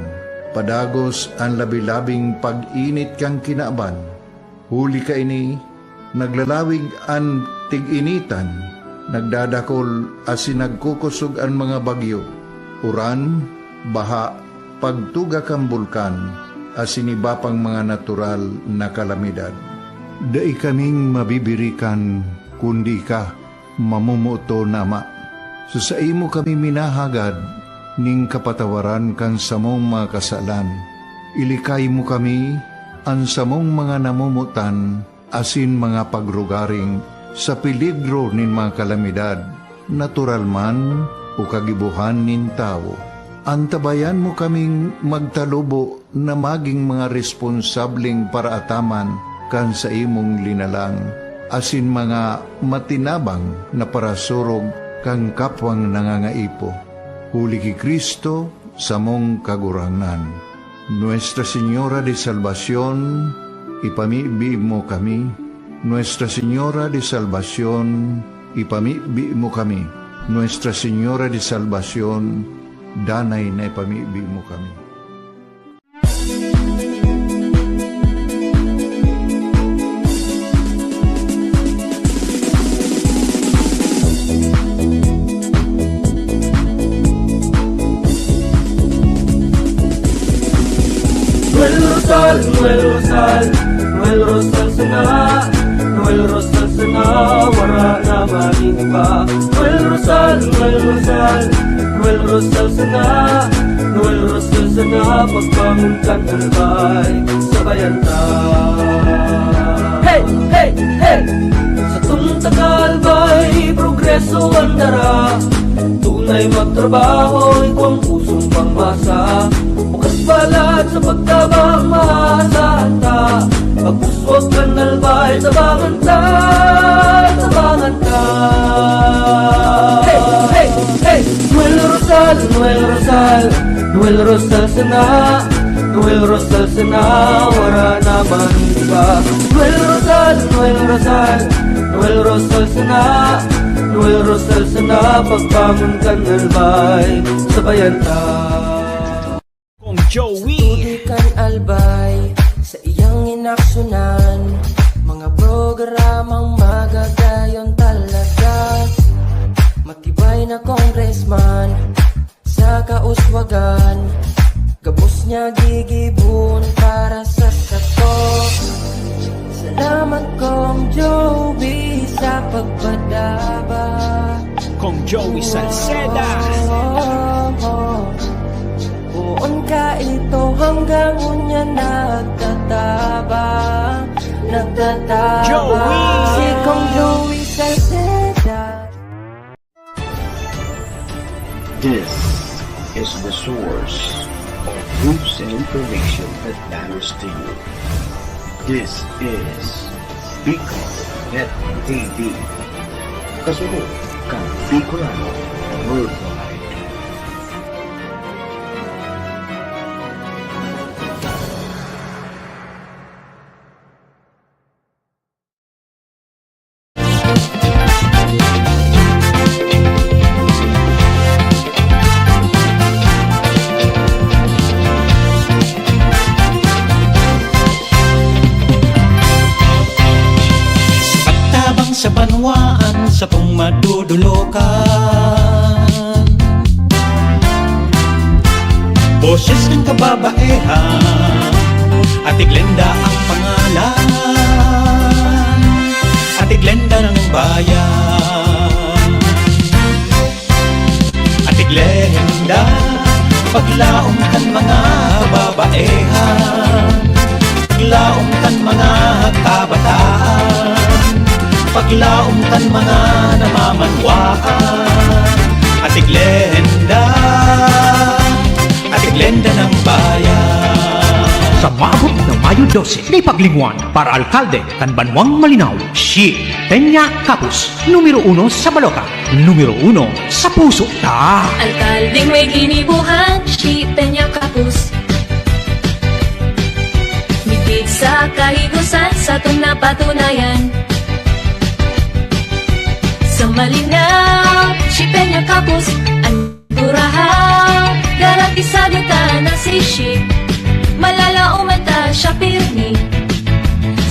Padagos ang labi-labing pag-init kang kinaban, huli ka ini, naglalawig ang tig-initan, nagdadakol asin nagkukusog ang mga bagyo, uran, baha, pagtuga kang bulkan, asin iba pang mga natural na kalamidad. Dai kaming mabibirikan, kundi ka, mamumuto nama. So sa imo kami minahagad, ning kapatawaran kan samong mga kasalan. Ilikay mo kami, ang samong mga namumutan, asin mga pagrugaring, sa peligro nin mga kalamidad, natural man o kagibuhan nin tao. Antabayan mo kaming magtalubo na maging mga responsableng paraataman kan sa imong linalang, asin mga matinabang na parasurog kang kapwang nangangaipo. Huli ki Kristo sa mong kagurangan. Nuestra Señora de Salvación, ipamibi mo kami. Nuestra Señora de Salvación, ipamibi mo kami. Nuestra Señora de Salvación, danay na ipamibi mo kami. Noel Rosal, Noel Rosal sana, Noel Rosal sana, wala na maniba. Noel Rosal, Noel Rosal, Noel Rosal sana, Noel Rosal sana, pagbangon kang albay, sabayan ta. Hey, hey, hey! Sa tunta kalbay, progreso ang dara, tunay magtrabaho, ikaw ang pusong pangmasa. Bukas palad sa pagtabang maasahan ta, pagpuswag kang albay, tabangan ta, tabangan ta. Hey, hey, hey! Noel Rosal, Noel Rosal, Noel Rosal sana, Noel Rosal sana, wala na maniba. Noel Rosal, Noel Rosal, Noel Rosal sana, Noel Rosal sana, pagbangon kang albay, sabayan ta. Tuloy kang albay sa iyang inaksyonan, mga programang magagayon talaga. Matibay na congressman sa kauswagan, Gabos niya gigibon para sa kato. Salamat kong Joey sa pagpadaba. Kong Joey Salceda. Buon ka ito hanggang unya nagtatabang. Joey! Si Kong Joey Salceda. This is the source of news and information that matters to you. This is Bicol Net TV. Kasunod kang Bicolano Worldwide. Sa banwaan sa tong madudulokan, boses ng kababaehan, Ate Glenda ang pangalan, Ate Glenda ng bayan. Ate Glenda, paglaong kan mga babaehan, paglaong kan mga kabataan, paglaong kan mga namamanwaan. Ate Glenda ng bayan. Sa maabot ng Mayo 12, na paglingwan para alkalde kan Banwang Malinaw, si Peña Capus, numero 1 sa balota, numero 1 sa puso ta. Alkaldeng may ginibuhan, si Peña Capus. Mitig sa kahigusan sa itong napatunayan. Sa malinaw, si Peña Capus, ang durahaw, garantisado ta na si Shi. Malalauman ta siya pirmi.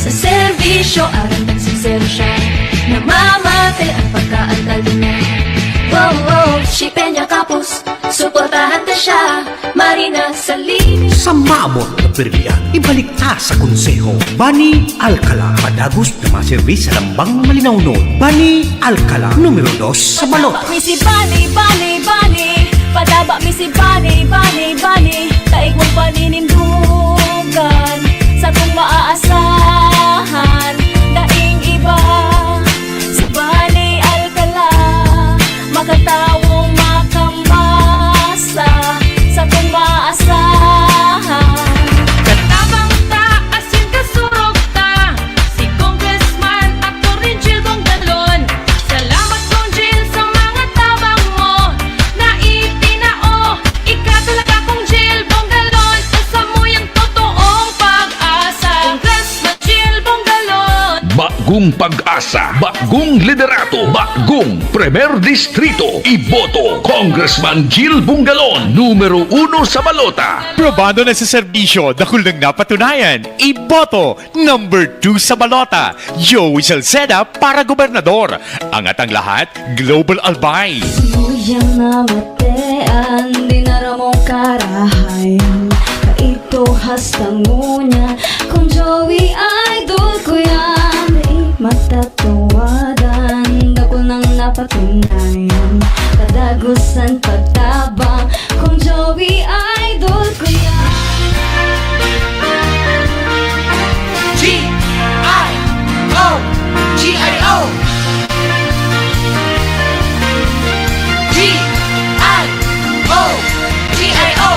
Sa serbisyo, arantang sincero siya. Namamate ang pagkaalkalde niya. Wow, si Peña Capus, suportahan ta siya. Marina sa linis. Sa maabot na perlian, ibalik ta sa konseho. Bani Alcala, padagos na maservis sa Lambang Malinaw noon. Bani Alcala, numero 2 sa balota. Padaba mi si Bani, Bani, Bani. Padaba mi si Bani, Bani, Bani. Taig mong paninindugan sa kung maaasahan. Daing iba sa Bani Alcala, makatawong makamasa sa kung maaasahan. Katabang ta, asin kasurog ta, si Congressman Atty. Jill Bongalon. Salamat Kong Jill sa mga tabang mo na itinao. Ikaw talaga Kong Jill Bongalon, sa muyang totoong pag-asa. Congressman Jill Bongalon. Bagong pag-asa, bagong liderato, bagong Premier Distrito. Iboto Congressman Jill Bungalon, numero 1 sa balota. Probado na sa serbisyo, dakul nang napatunayan. Iboto, number 2 sa balota. Joey Salceda para gobernador. Angat ang lahat, Global Albay. Suyang namatean, di naramong karahayan. Kaito hastang ngunya, kung Joey idol ko yan. Di matatawadan, dakol nang napatunayan. Kadagusan pagtabang, kung Joey idol ko yan. G-I-O, G-I-O, G-I-O, G-I-O.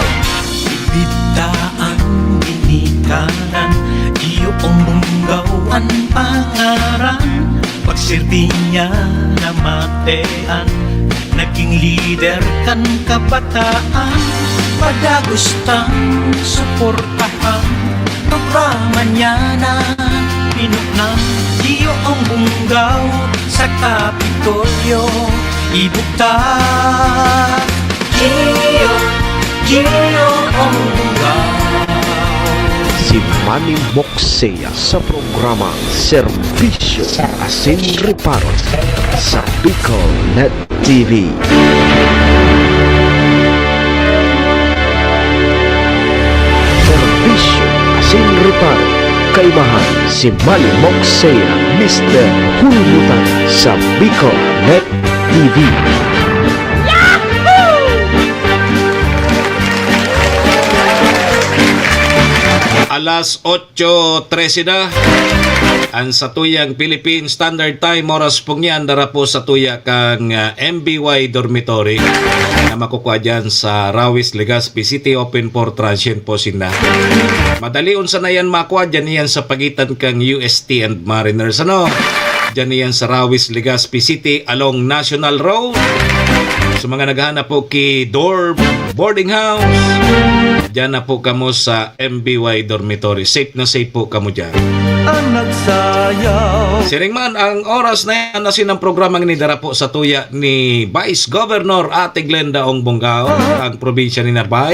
Bibitaan, binikaran, iyong bunggawan pangaran. Pagsilbi niya na matean, naging leader kan kabataan. Padagustang suportahan, programa niya na pinuknang. Iyong bunggaw sa Kapitolyo, ibukta. Iyong bunggaw. Si Manny Moxea sa programa Serbisyo Asin Reparo sa Bicol Net TV. kaibahan si Manny Moxea, Mr. Hulmutan sa Bicol Net TV. Alas 8:13 na ang satuyang Philippine Standard Time, oras pong yan dara po sa tuya kang MBY Dormitory na makukuha dyan sa Rawis, Legazpi City, open for transient po sina. Madali unsa na yan makuha dyan yan sa pagitan kang UST and Mariners, ano? Dyan yan sa Rawis, Legazpi City along National Road. Sa mga naghahanap po ki dorm, boarding house, dyan na po kamo sa MBY Dormitory. Safe na safe po kamo dyan. Ang nagsayaw. Siring man, ang oras na yan na sinang programang nidara po sa tuya ni Vice Governor Ate Glenda Ong Bongao, ang probinsya ni Narbay,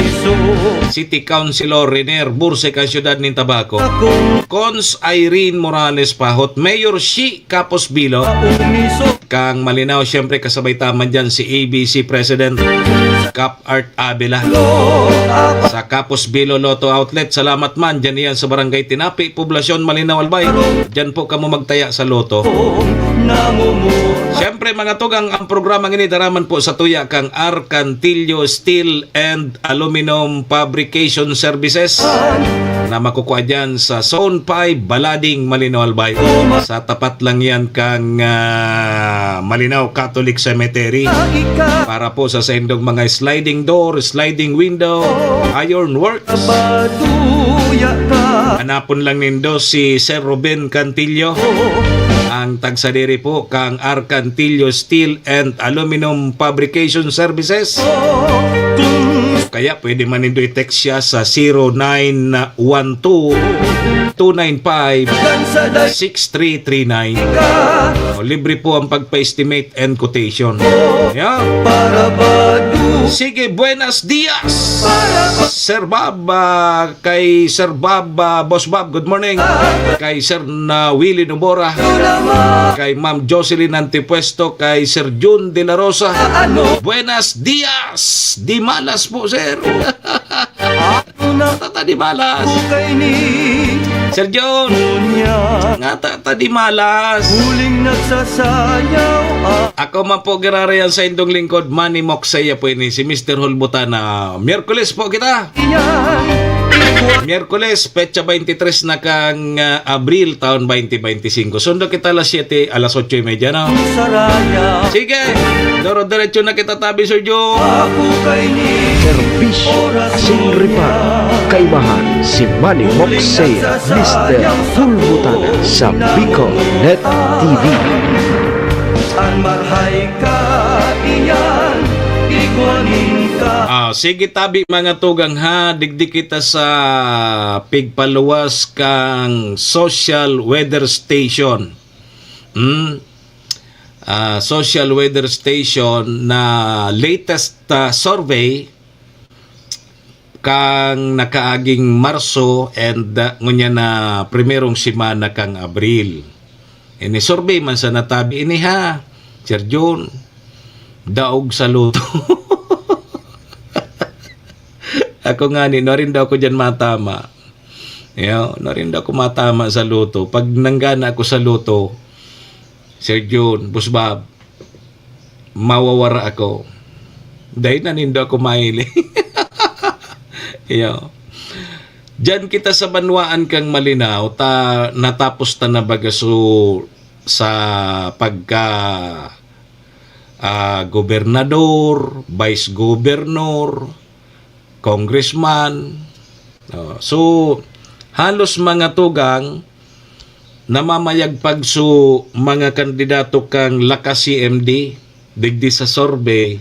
City Councilor Renier Burse, kang siyudad ni Tabaco, Cons Irene Morales Pahot, Mayor Shi Capos Bilo, kang Malinaw, siyempre kasabay taman dyan si ABC President Cap Art Abela sa Capos Bilo Lotto Outlet. Salamat man dyan yan sa Barangay Tinapi, Poblasyon Malinaw Albay. Dyan po kamo magtaya sa loto. Siyempre mga tugang, ang programang ini daraman po sa tuya kang Arcantillo Steel and Aluminum Fabrication Services na makukuha dyan sa Zone 5, Balading, Malinaw Albay. Sa tapat lang yan kang Malinaw Catholic Cemetery para po sa sendong mga sliding door, sliding window, iron works. Hanapon lang nindo si Sir Ruben Cantillo, ang tagsadiri po kang Arcantillo Steel and Aluminum Fabrication Services. Kaya pwede man nindo i-text siya sa 0912-295-6339. Libre po ang pagpa-estimate and quotation. Yeah. Sige, buenos dias Sir Bob, kay Sir Bob, Boss Bob, good morning. Kay Sir na Willie Nubora, kay Ma'am Jocelyn Antipuesto, kay Sir June De La Rosa. Buenos dias, di malas po sir. Tata di malas Sir John, nga tata di malas. Ako man po girarayan sa indong lingkod, Manny Moxea po ini, si Mr. Hulbutana. Miyerkules po kita. Miyerkules, petsa 23 na kang Abril taon 2025. Sundo kita alas 7, alas 8:30 na. Sige, doro-diretso na kita tabi, Sir Joe. Serbisyo Asin Reparo, kaibahan si Manny Moxea, Mr. Hulbutana sa Bicol Net TV. Ang marhay ka iyan, iguanin ka. Sige tabi mga tugang ha, digdi kita sa pigpaluwas kang social weather station. Social weather station na latest survey kang nakaaging Marso and ngunya na primerong simana kang Abril. Ini survey man sa natabi ini ha, Sir John, daog sa luto. Ako nga ni, rin daw ko dyan matama. Rin daw ko matama sa luto. Pag nanggana ako sa luto, Sir John, Boss Bob, mawawara ako. Dahil nanindo ako maili. Diyan kita sa banwaan kang Malinaw, natapos ta na bagaso sa pagka gobernador, vice governor, congressman. So halos mga tugang namamayagpag so mga kandidato kang lakas CMD digdi sa survey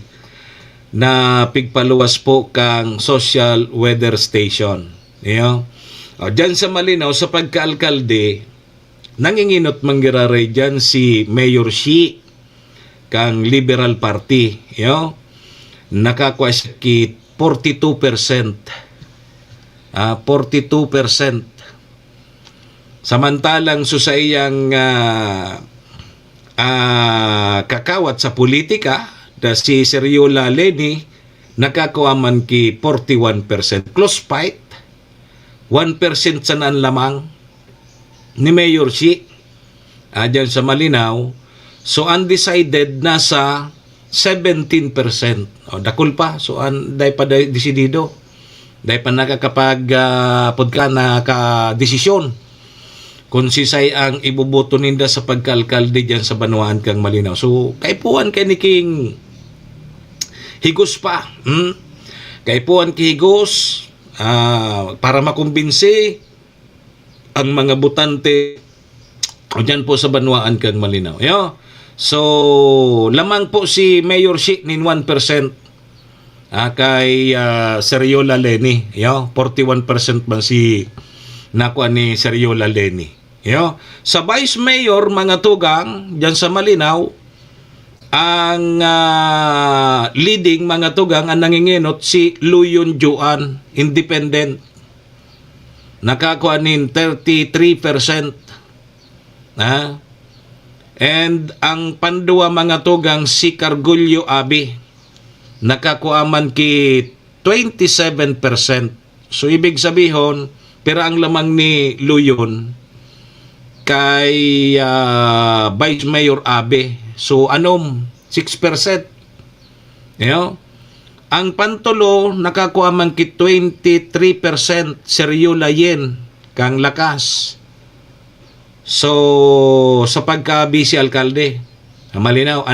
na pigpaluwas po kang social weather station. Diyan sa Malinaw sa pagkaalkalde, nanginginot manggiraray dyan si Mayor Shi kang Liberal Party. Nakakuha siya ki 42%. 42%. Samantalang sa iyang kakawat sa politika, da si Seriola Leni, nakakuha man ki 41%. Close fight. 1% sa naan lamang. ni Mayor Shi dyan sa Malinaw. So undecided nasa 17%. Dakul pa. So day pa desidido. Day pa podka nakadesisyon kung sisay ang ibuboto ninda sa pagkalkalde dyan sa Banuan kang Malinaw. So kaipuan kay ni King higos pa. Kaipuan kay higos para makumbinsi ang mga butante dyan po sa Banuan kang Malinaw. So lamang po si Mayor Shi nin 1% kay Seriola Leni. 41% man si nakuha ni Seriola Leni. Sa Vice Mayor, mga tugang, dyan sa Malinaw, ang leading mga tugang, ang nanginginot si Luyon Juan, independent. Nakakuha nin 33%. And ang pandua mga tugang, si Cargulyo Abi, nakakuha man ki 27%. So ibig sabihin, pero ang lamang ni Luyon kay Vice Mayor Abe. So anom 6%. Ang pantulo nakakuha man ki 23% Seriola Yen kang lakas. So sa pagka-vice alkalde Malinaw,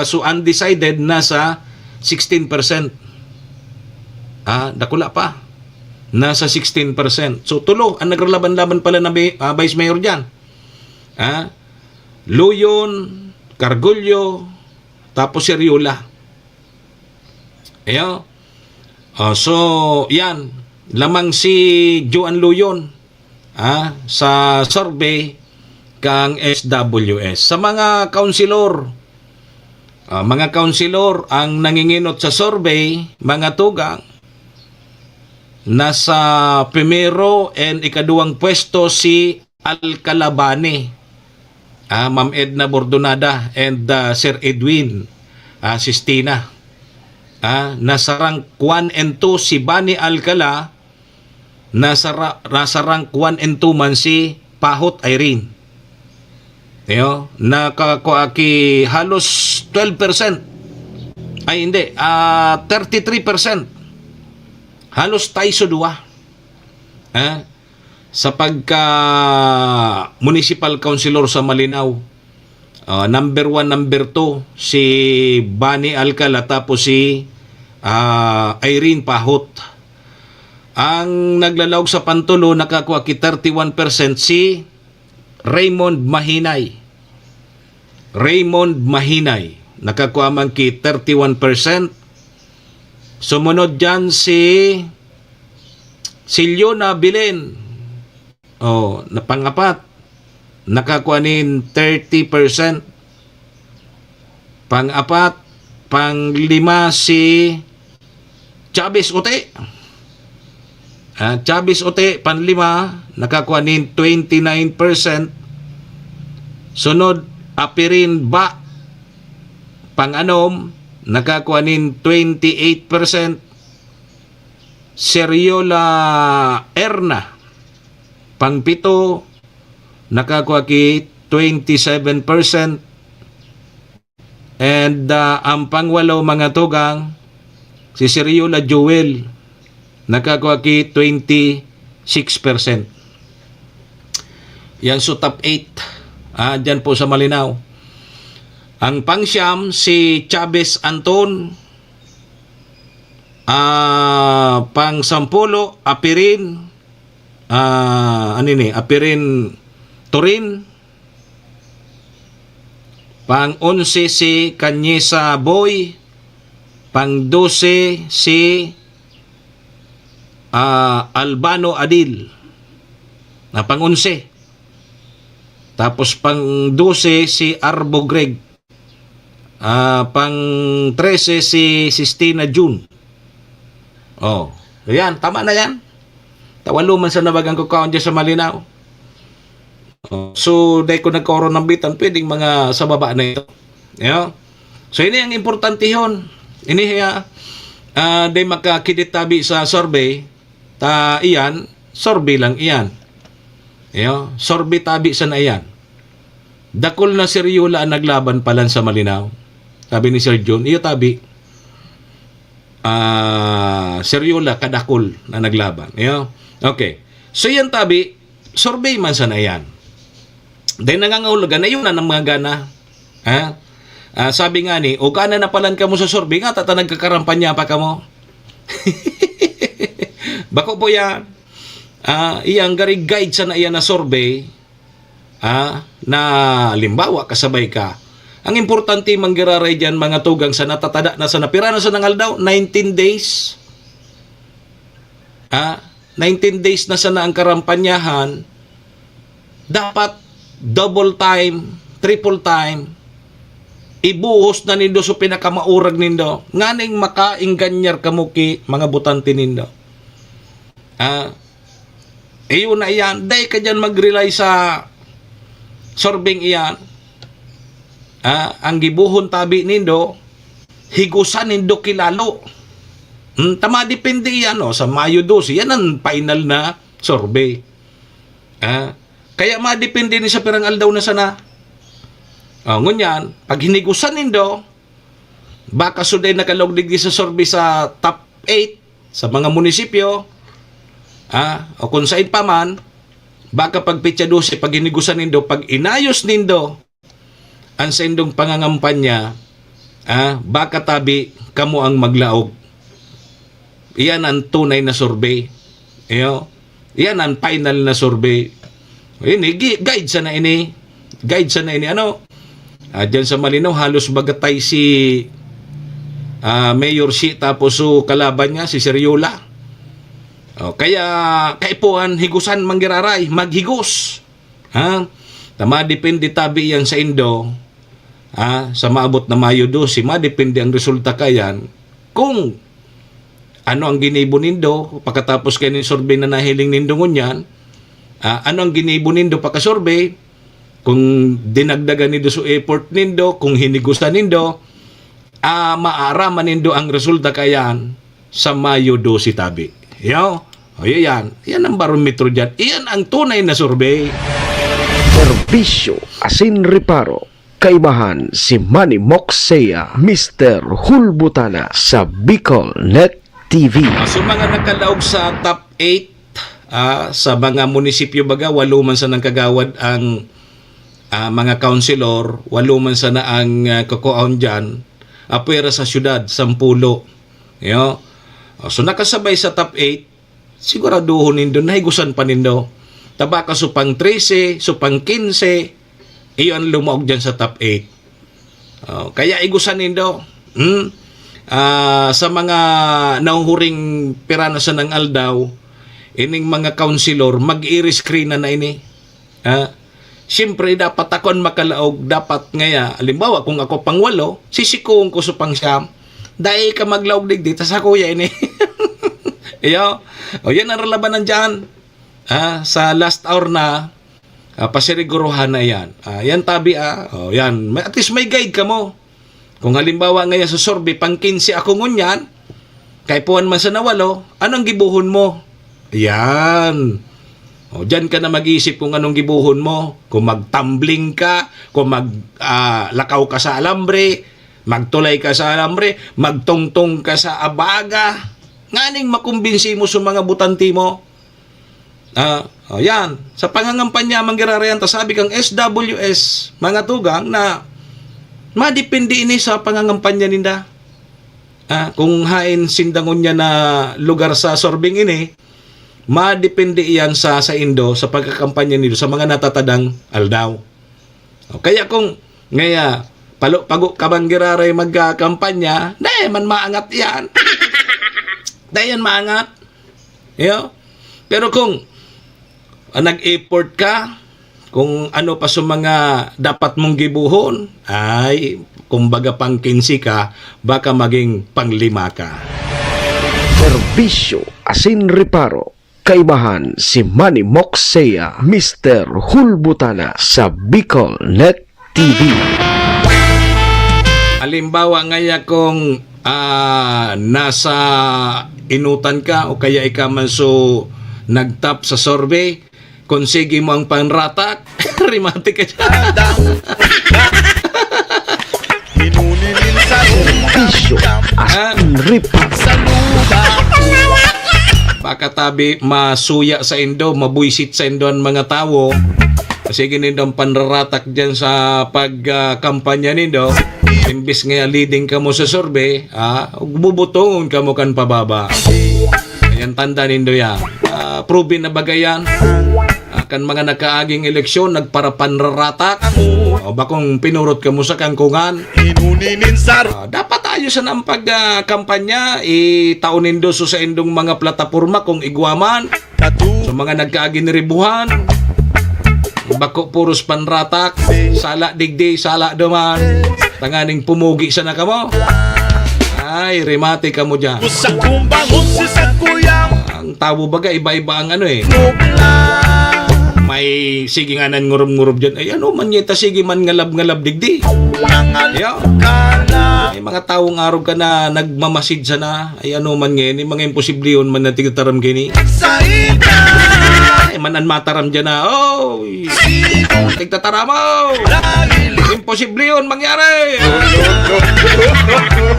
so undecided nasa 16%. Dakula pa. Nasa 16%. So tulo ang naglalaban-laban pala na Vice Mayor dyan. Luyon, Cargulyo, tapos Seriola. So yan, lamang si Joan Luyon sa survey kang SWS. Sa mga kaunsilor, ang nanginginot sa survey, mga tugang, nasa primero and ikaduwang pwesto si Alcalabani, Ma'am Edna Bordonada and Sir Edwin Sistina. Nasa rank 1 and 2 si Bani Alcala, nasa rank 1 and 2 man si Pahot Irene. Nakakuha ki halos 12%. Ay hindi, 33%. Halos tayo sa duwa. Sa pagka municipal councilor sa Malinaw, number 1, number 2 si Bani Alcala, tapos si Irene Pahot. Ang naglalawag sa pantulo, nakakuha ki 31% si Raymond Mahinay. Nakakuha man ki 31%. Sumunod dyan si Leona Bilen. Na pangapat, nakakuha nin 30%. Pang-apat, pang-lima si Chavez Ote. Chavez Ote, pang-lima, nakakuha nin 29%. Sunod, Apirin Ba, pang-anom, nakakuha nin 28%. Seriola Erna, pang-pito, nakakuha ki 27%. And ang pang-walo, mga tugang, si Seriola Joel, nakakuha ki 26%. Yan so top 8 dyan po sa Malinaw. Ang pang-siyam, si Chavez Anton. Pang-sampulo, Apirin. Apirin Turin. Pang-11 si Kanyesa Boy. Pang-12 si Albano Adil. Pang-11. Tapos pang-12 si Arbo Greg. Pang-13 si Sistina June. Yan, tama na yan. Tawalo man sa nabagang kukaon dyan sa Malinaw. So, dahil ko nagkaroon ng bitan, pwedeng mga sa baba na ito. So, ini ang importante yun. Ini dahil makakiditabi sa survey, iyan, survey lang iyan. Survey tabi sa na yan. Dakol na Seryola ang naglaban palan sa Malinaw. Sabi ni Sir John, iyo tabi. Seryola kadakol na naglaban. Okay. So yan tabi, survey man sa na yan. Dahil nangangahulugan na yun na ng mga gana. Sabi nga ni, o gana na palan ka mo sa survey nga, tata nagkakarampanya pa ka mo. Bako po yan. Iyang gari guide sa na iyan na survey, na limbawa kasabay ka. Ang importante manggiraray dyan mga tugang sa natatada na sa napira na sa nangaldaw, 19 days. 19 days na sa na ang karampanyahan, dapat double time, triple time, ibuhos na nindo so pinakamaurag nindo. Nganing makaingganyar kamuki mga butante nindo. Iyon na iyan, day ka dyan mag-rely sa sorbing iyan. Ang gibuhon tabi nindo, higusan nindo kilalo. Tama depende yan, sa Mayo 12, yan ang final na survey. Kaya madepende ni sa pirang aldaw na sana. Ngunyan, pag hinigusan nindo, baka suday nakalogdig sa survey sa top 8 sa mga munisipyo, o kung saan pa man, baka pag pitya 12, pag hinigusan nindo, pag inayos nindo, ang sa indong pangangampanya, baka tabi, kamo ang maglaog. Iyan ang tunay na survey. Iyan ang final na survey. Guide sa na ini. Guide sa na ini. Diyan sa Malinaw, halos bagatay si Mayor si tapos kalaban niya, si Seryola. Kaya kaipuan, higusan manggiraray, maghigos. Tama, depende tabi yan sa Indo. Sa maabot na Mayo 12, madepende ang resulta kayan kung ano ang ginibo nindo pagkatapos kayo ng survey na nahiling nindo ngunyan. Ano ang ginibo nindo pagka-survey, kung dinagdagan nindo sa effort nindo, kung hinigusan nindo, maaraman nindo ang resulta kayan sa Mayo 12 tabi. Yan ang barometro dyan. Yan ang tunay na survey. Serbisyo asin reparo. Kaibahan si Manny Moxea, Mr. Hulbutana sa Bicol Net TV. So mga nakalaog sa top 8, sa mga munisipyo baga, 8 man sa nang kagawad ang mga councilor, 8 man sa na ang kukuaon dyan, apwera sa syudad, 10. So nakasabay sa top 8, siguraduhon nindo, nahigusan pa nindo. Tabaka supang 13, supang 15, iyon lumaog dyan sa top 8. Kaya igusan nindo. Sa mga nauhuring piranasan ng aldaw, ining mga councilor, mag-i-screen na ini. Siyempre, dapat akon makalaog, dapat ngaya, alimbawa, kung ako pang 8, sisikuong ko sa pang 9, dahil ka maglaog digdita sa kuya ini. Yan ang relabanan dyan. Sa last hour na, pasiriguruhan na yan. Yan tabi, yan. At least may guide ka mo. Kung halimbawa ngayon sa survey, pang 15 ako ngunyan, kay puwan man sa nawalo, anong gibuhon mo? Yan. Diyan ka na mag-isip kung anong gibuhon mo. Kung magtumbling ka, kung maglakaw ka sa alambre, magtulay ka sa alambre, magtungtong ka sa abaga, nganing makumbinsi mo sa mga butanti mo. Yan. Sa pangangampanya, manggirarayan, sabi kang SWS, mga tugang na madepende ini sa pangangampanya ninda. Kung hain sindangon niya na lugar sa sorbing ini, madepende iyan sa Indo, sa pagkakampanya nito, sa mga natatadang aldaw. Kaya kung ngaya, pago kabanggiraray magkakampanya, man maangat yan. Dayan maangat. Pero kung nag-effort ka, kung ano pa sa mga dapat mong gibuhon, ay, kumbaga pang 15 ka, baka maging pang 5 ka. Serbisyo asin reparo. Kaibahan si Manny Moxea, Mr. Hulbutana sa Bicol Net TV. Halimbawa ngaya kung nasa inutan ka o kaya ikaman so nagtap sa survey, konsigi mo ang panratak. Rimati ka dyan. Serbisyo asin reparo. Baka tabi masuya sa indo, mabuisit sa indo ang mga tao. Kasi ginindong panraratak dyan sa pagkampanya nindo. Imbis nga leading ka mo sa survey, bubutongon ka mo kan pababa. Ayan tanda nindo yan. Proven na bagayan. Kan mga nakaaging eleksyon, nagparapanraratak. O bakong pinurot ka mo sa kangkungan. Dapat ayusan ang pagkampanya. Itaon nindo sa indong mga plataforma kung igwaman. So mga nagkaaging ribuhan. Bako puros panratak, sala digdi, sala duman. Tanganing pumugi sa na kamo. Ay, remate ka mo dyan. Ang tao baga, iba-iba ang ano eh. May sige nga nan ngurum-ngurum dyan. Ay ano man yata, sige man ngalab-ngalab digdi. Ayaw. Ay mga taong araw ka na nagmamasid sa na. Ay ano man ngayon, mga imposible yun man na tigataram gini. Ay manan mataram dyan na. Oh, tigtataram mo. Imposible yun mangyari.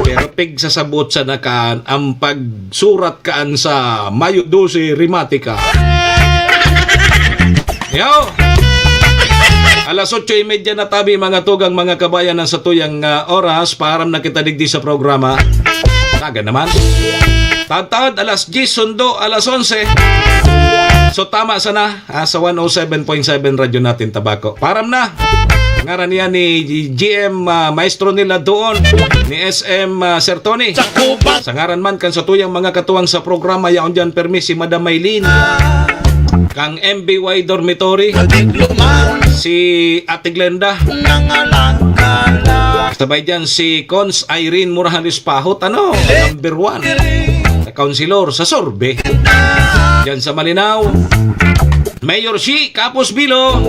Pero pig sasabot sa nakaan ang pagsurat kaan sa Mayo 12 Rimatica. Yo! Alas 8:30 na tabi mga tugang mga kabayan ng satuyang oras para na kita digdi sa programa. Taga naman. Tagtawad alas 10 sundo alas 11. So tama sana sa 107.7 radyo natin Tabako. Param na. Ngaran niya ni GM maestro nila doon ni SM Sir Tony. Sa ngaran man kan satuyang mga katuwang sa programa yaon dyan permis si Madam Maylin. Kang MBY Dormitory, si Ate Glenda, sabay dyan si Cons Irene Murahalis Pahot, number 1 na counselor sa Sorbe. Dyan sa Malinaw, Mayor Shi Kapos Bilo,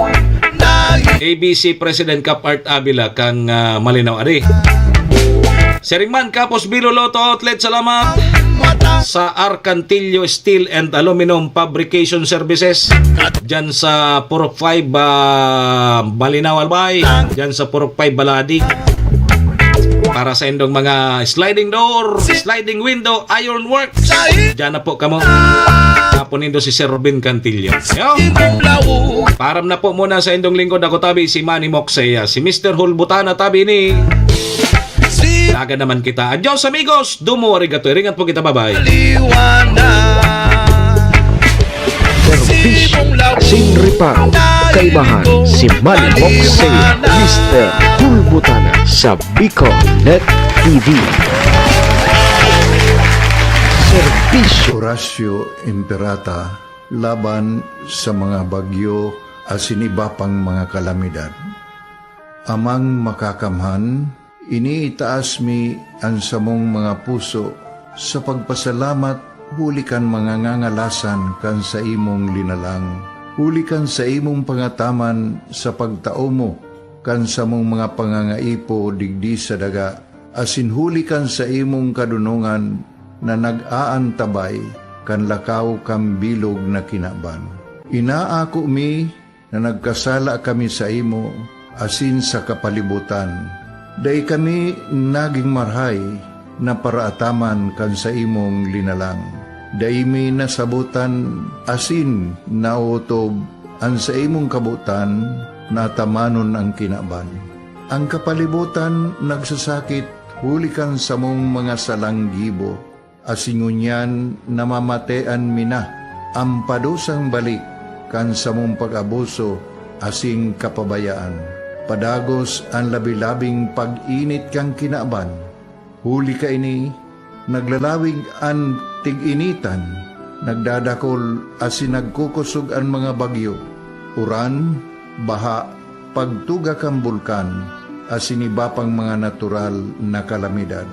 ABC President Cap Art Avila, kang Malinaw Ari. Seringman Kapos Bilo Lotto Outlet, salamat. Sa Arcantillo Steel and Aluminum Fabrication Services dyan sa Purok 5 Malinaw Albay, dyan sa Purok 5 Baladi, para sa indong mga sliding door, sliding window, iron works, dyan na po kamo. Tapon nindo si Sir Robin Cantillo. Param na po muna sa indong lingkod. Ako tabi si Manny Moxea, si Mr. Hulbutana tabi ni Taga naman kita. Adios amigos. Dumo arigato. Ringat po kita. Bye-bye. Serbisyo asin reparo. Kaibahan si Manny Moxea, Mr. Hulbutana sa Bicol Net TV. Serbisyo Horacio Imperata laban sa mga bagyo asin iba pang mga kalamidad. Amang makakamhan, iniitaas mi ang samong mga puso sa pagpasalamat, hulikan mga ngangalasan kan sa imong linalang. Hulikan sa imong pangataman sa pagtao mo, kan sa mong mga pangangaipo digdi sa daga, asin hulikan sa imong kadunungan na nag-aantabay kan lakaw kang bilog na kinaban. Inaako mi na nagkasala kami sa imo, asin sa kapalibutan. Day kami naging marhay na paraataman kan sa imong linalang. Day mi nasabutan asin nautob ang sa imong kabutan na tamanon ang kinaban. Ang kapalibutan nagsasakit hulikan sa mong mga salanggibo. Asingunyan namamatean mina ang padusang balik kan sa mong pag-abuso asing kapabayaan. Padagos ang labi-labing pag-init kang kinaban. Huli ka ini, naglalawig ang tig-initan, nagdadakol asin nagkukusog ang mga bagyo. Uran, baha, pagtuga kang bulkan, asin iba pang mga natural na kalamidad.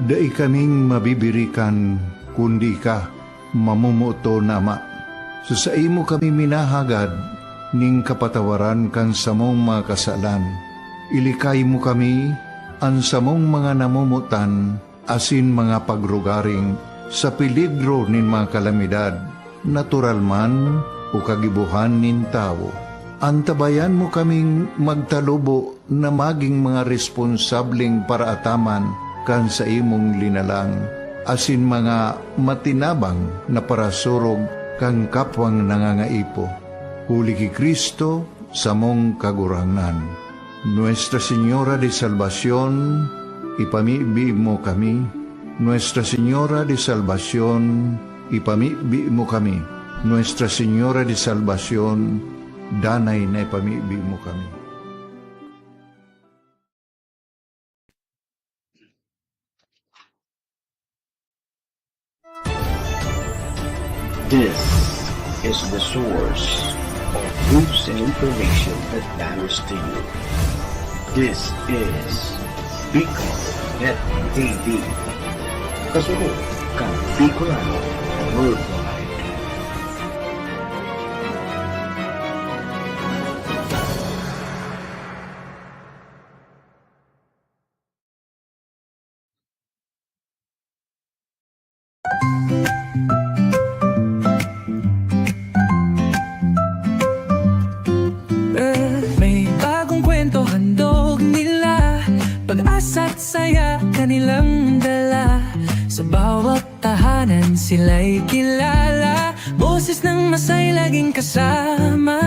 Dai kaming mabibirikan, kundi ka, mamumuto nama. Sa imo kami minahagad, ning kapatawaran kan samong mga kasalan. Ilikay mo kami, ang samong mga namumutan, asin mga pagrugaring, sa peligro nin mga kalamidad, natural man, o kagibuhan nin tao. Antabayan mo kaming magtalubo na maging mga responsableng paraataman kan sa imong linalang, asin mga matinabang na parasurog kang kapwang nangangaipo. Huli ki Kristo sa mong kagurangan. Nuestra Señora de Salvación, ipamibi mo kami. Nuestra Señora de Salvación, ipamibi mo kami. Nuestra Señora de Salvación, danay na ipamibi mo kami. This is the source of news and information that matters to you. This is Bicol Net TV. Kasunod kang Bicolano Worldwide. May bagong kwento handog nila, pag-asa't saya kanilang dala. Sa bawat tahanan sila'y kilala, boses ng masay laging kasama.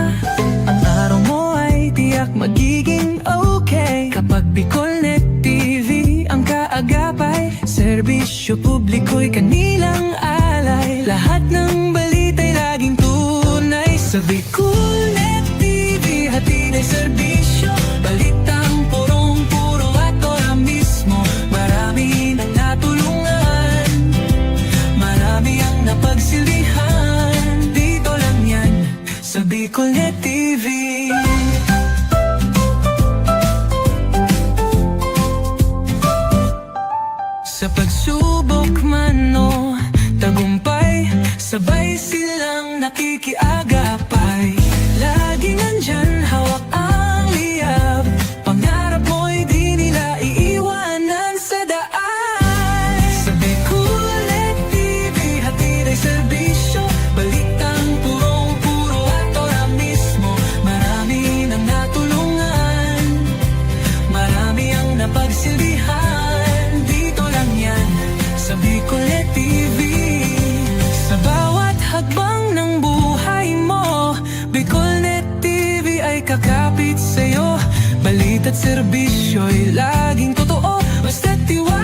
Ang araw mo ay tiyak magiging okay kapag Bicolnet TV ang kaagapay. Serbisyo publiko'y kanilang alay, lahat ng balita'y laging tunay. Sa Bicolnet TV hatid ay serbisyo, balitang purong-puro at ora mismo. Marami nang natulungan, marami ang napagsilbihan. Dito lang yan sa Bicolnet TV. Sa pagsubok man o tagumpay, sabay silang nakikiagapay. Lagi nandyan, hawak ang liyab, pangarap mo'y di nila iiwanan sa daan. Sa Bicolnet TV hatid ay serbisyo, balitang purong-puro at ora mismo. Marami nang natulungan, marami ang napagsilbihan. Dito lang yan sa Bicolnet TV. Sa bawat hagbang ng buhay mo, Bicolnet TV ay kakapit sa'yo. Balita't serbisyo'y laging totoo, basta't tiwala.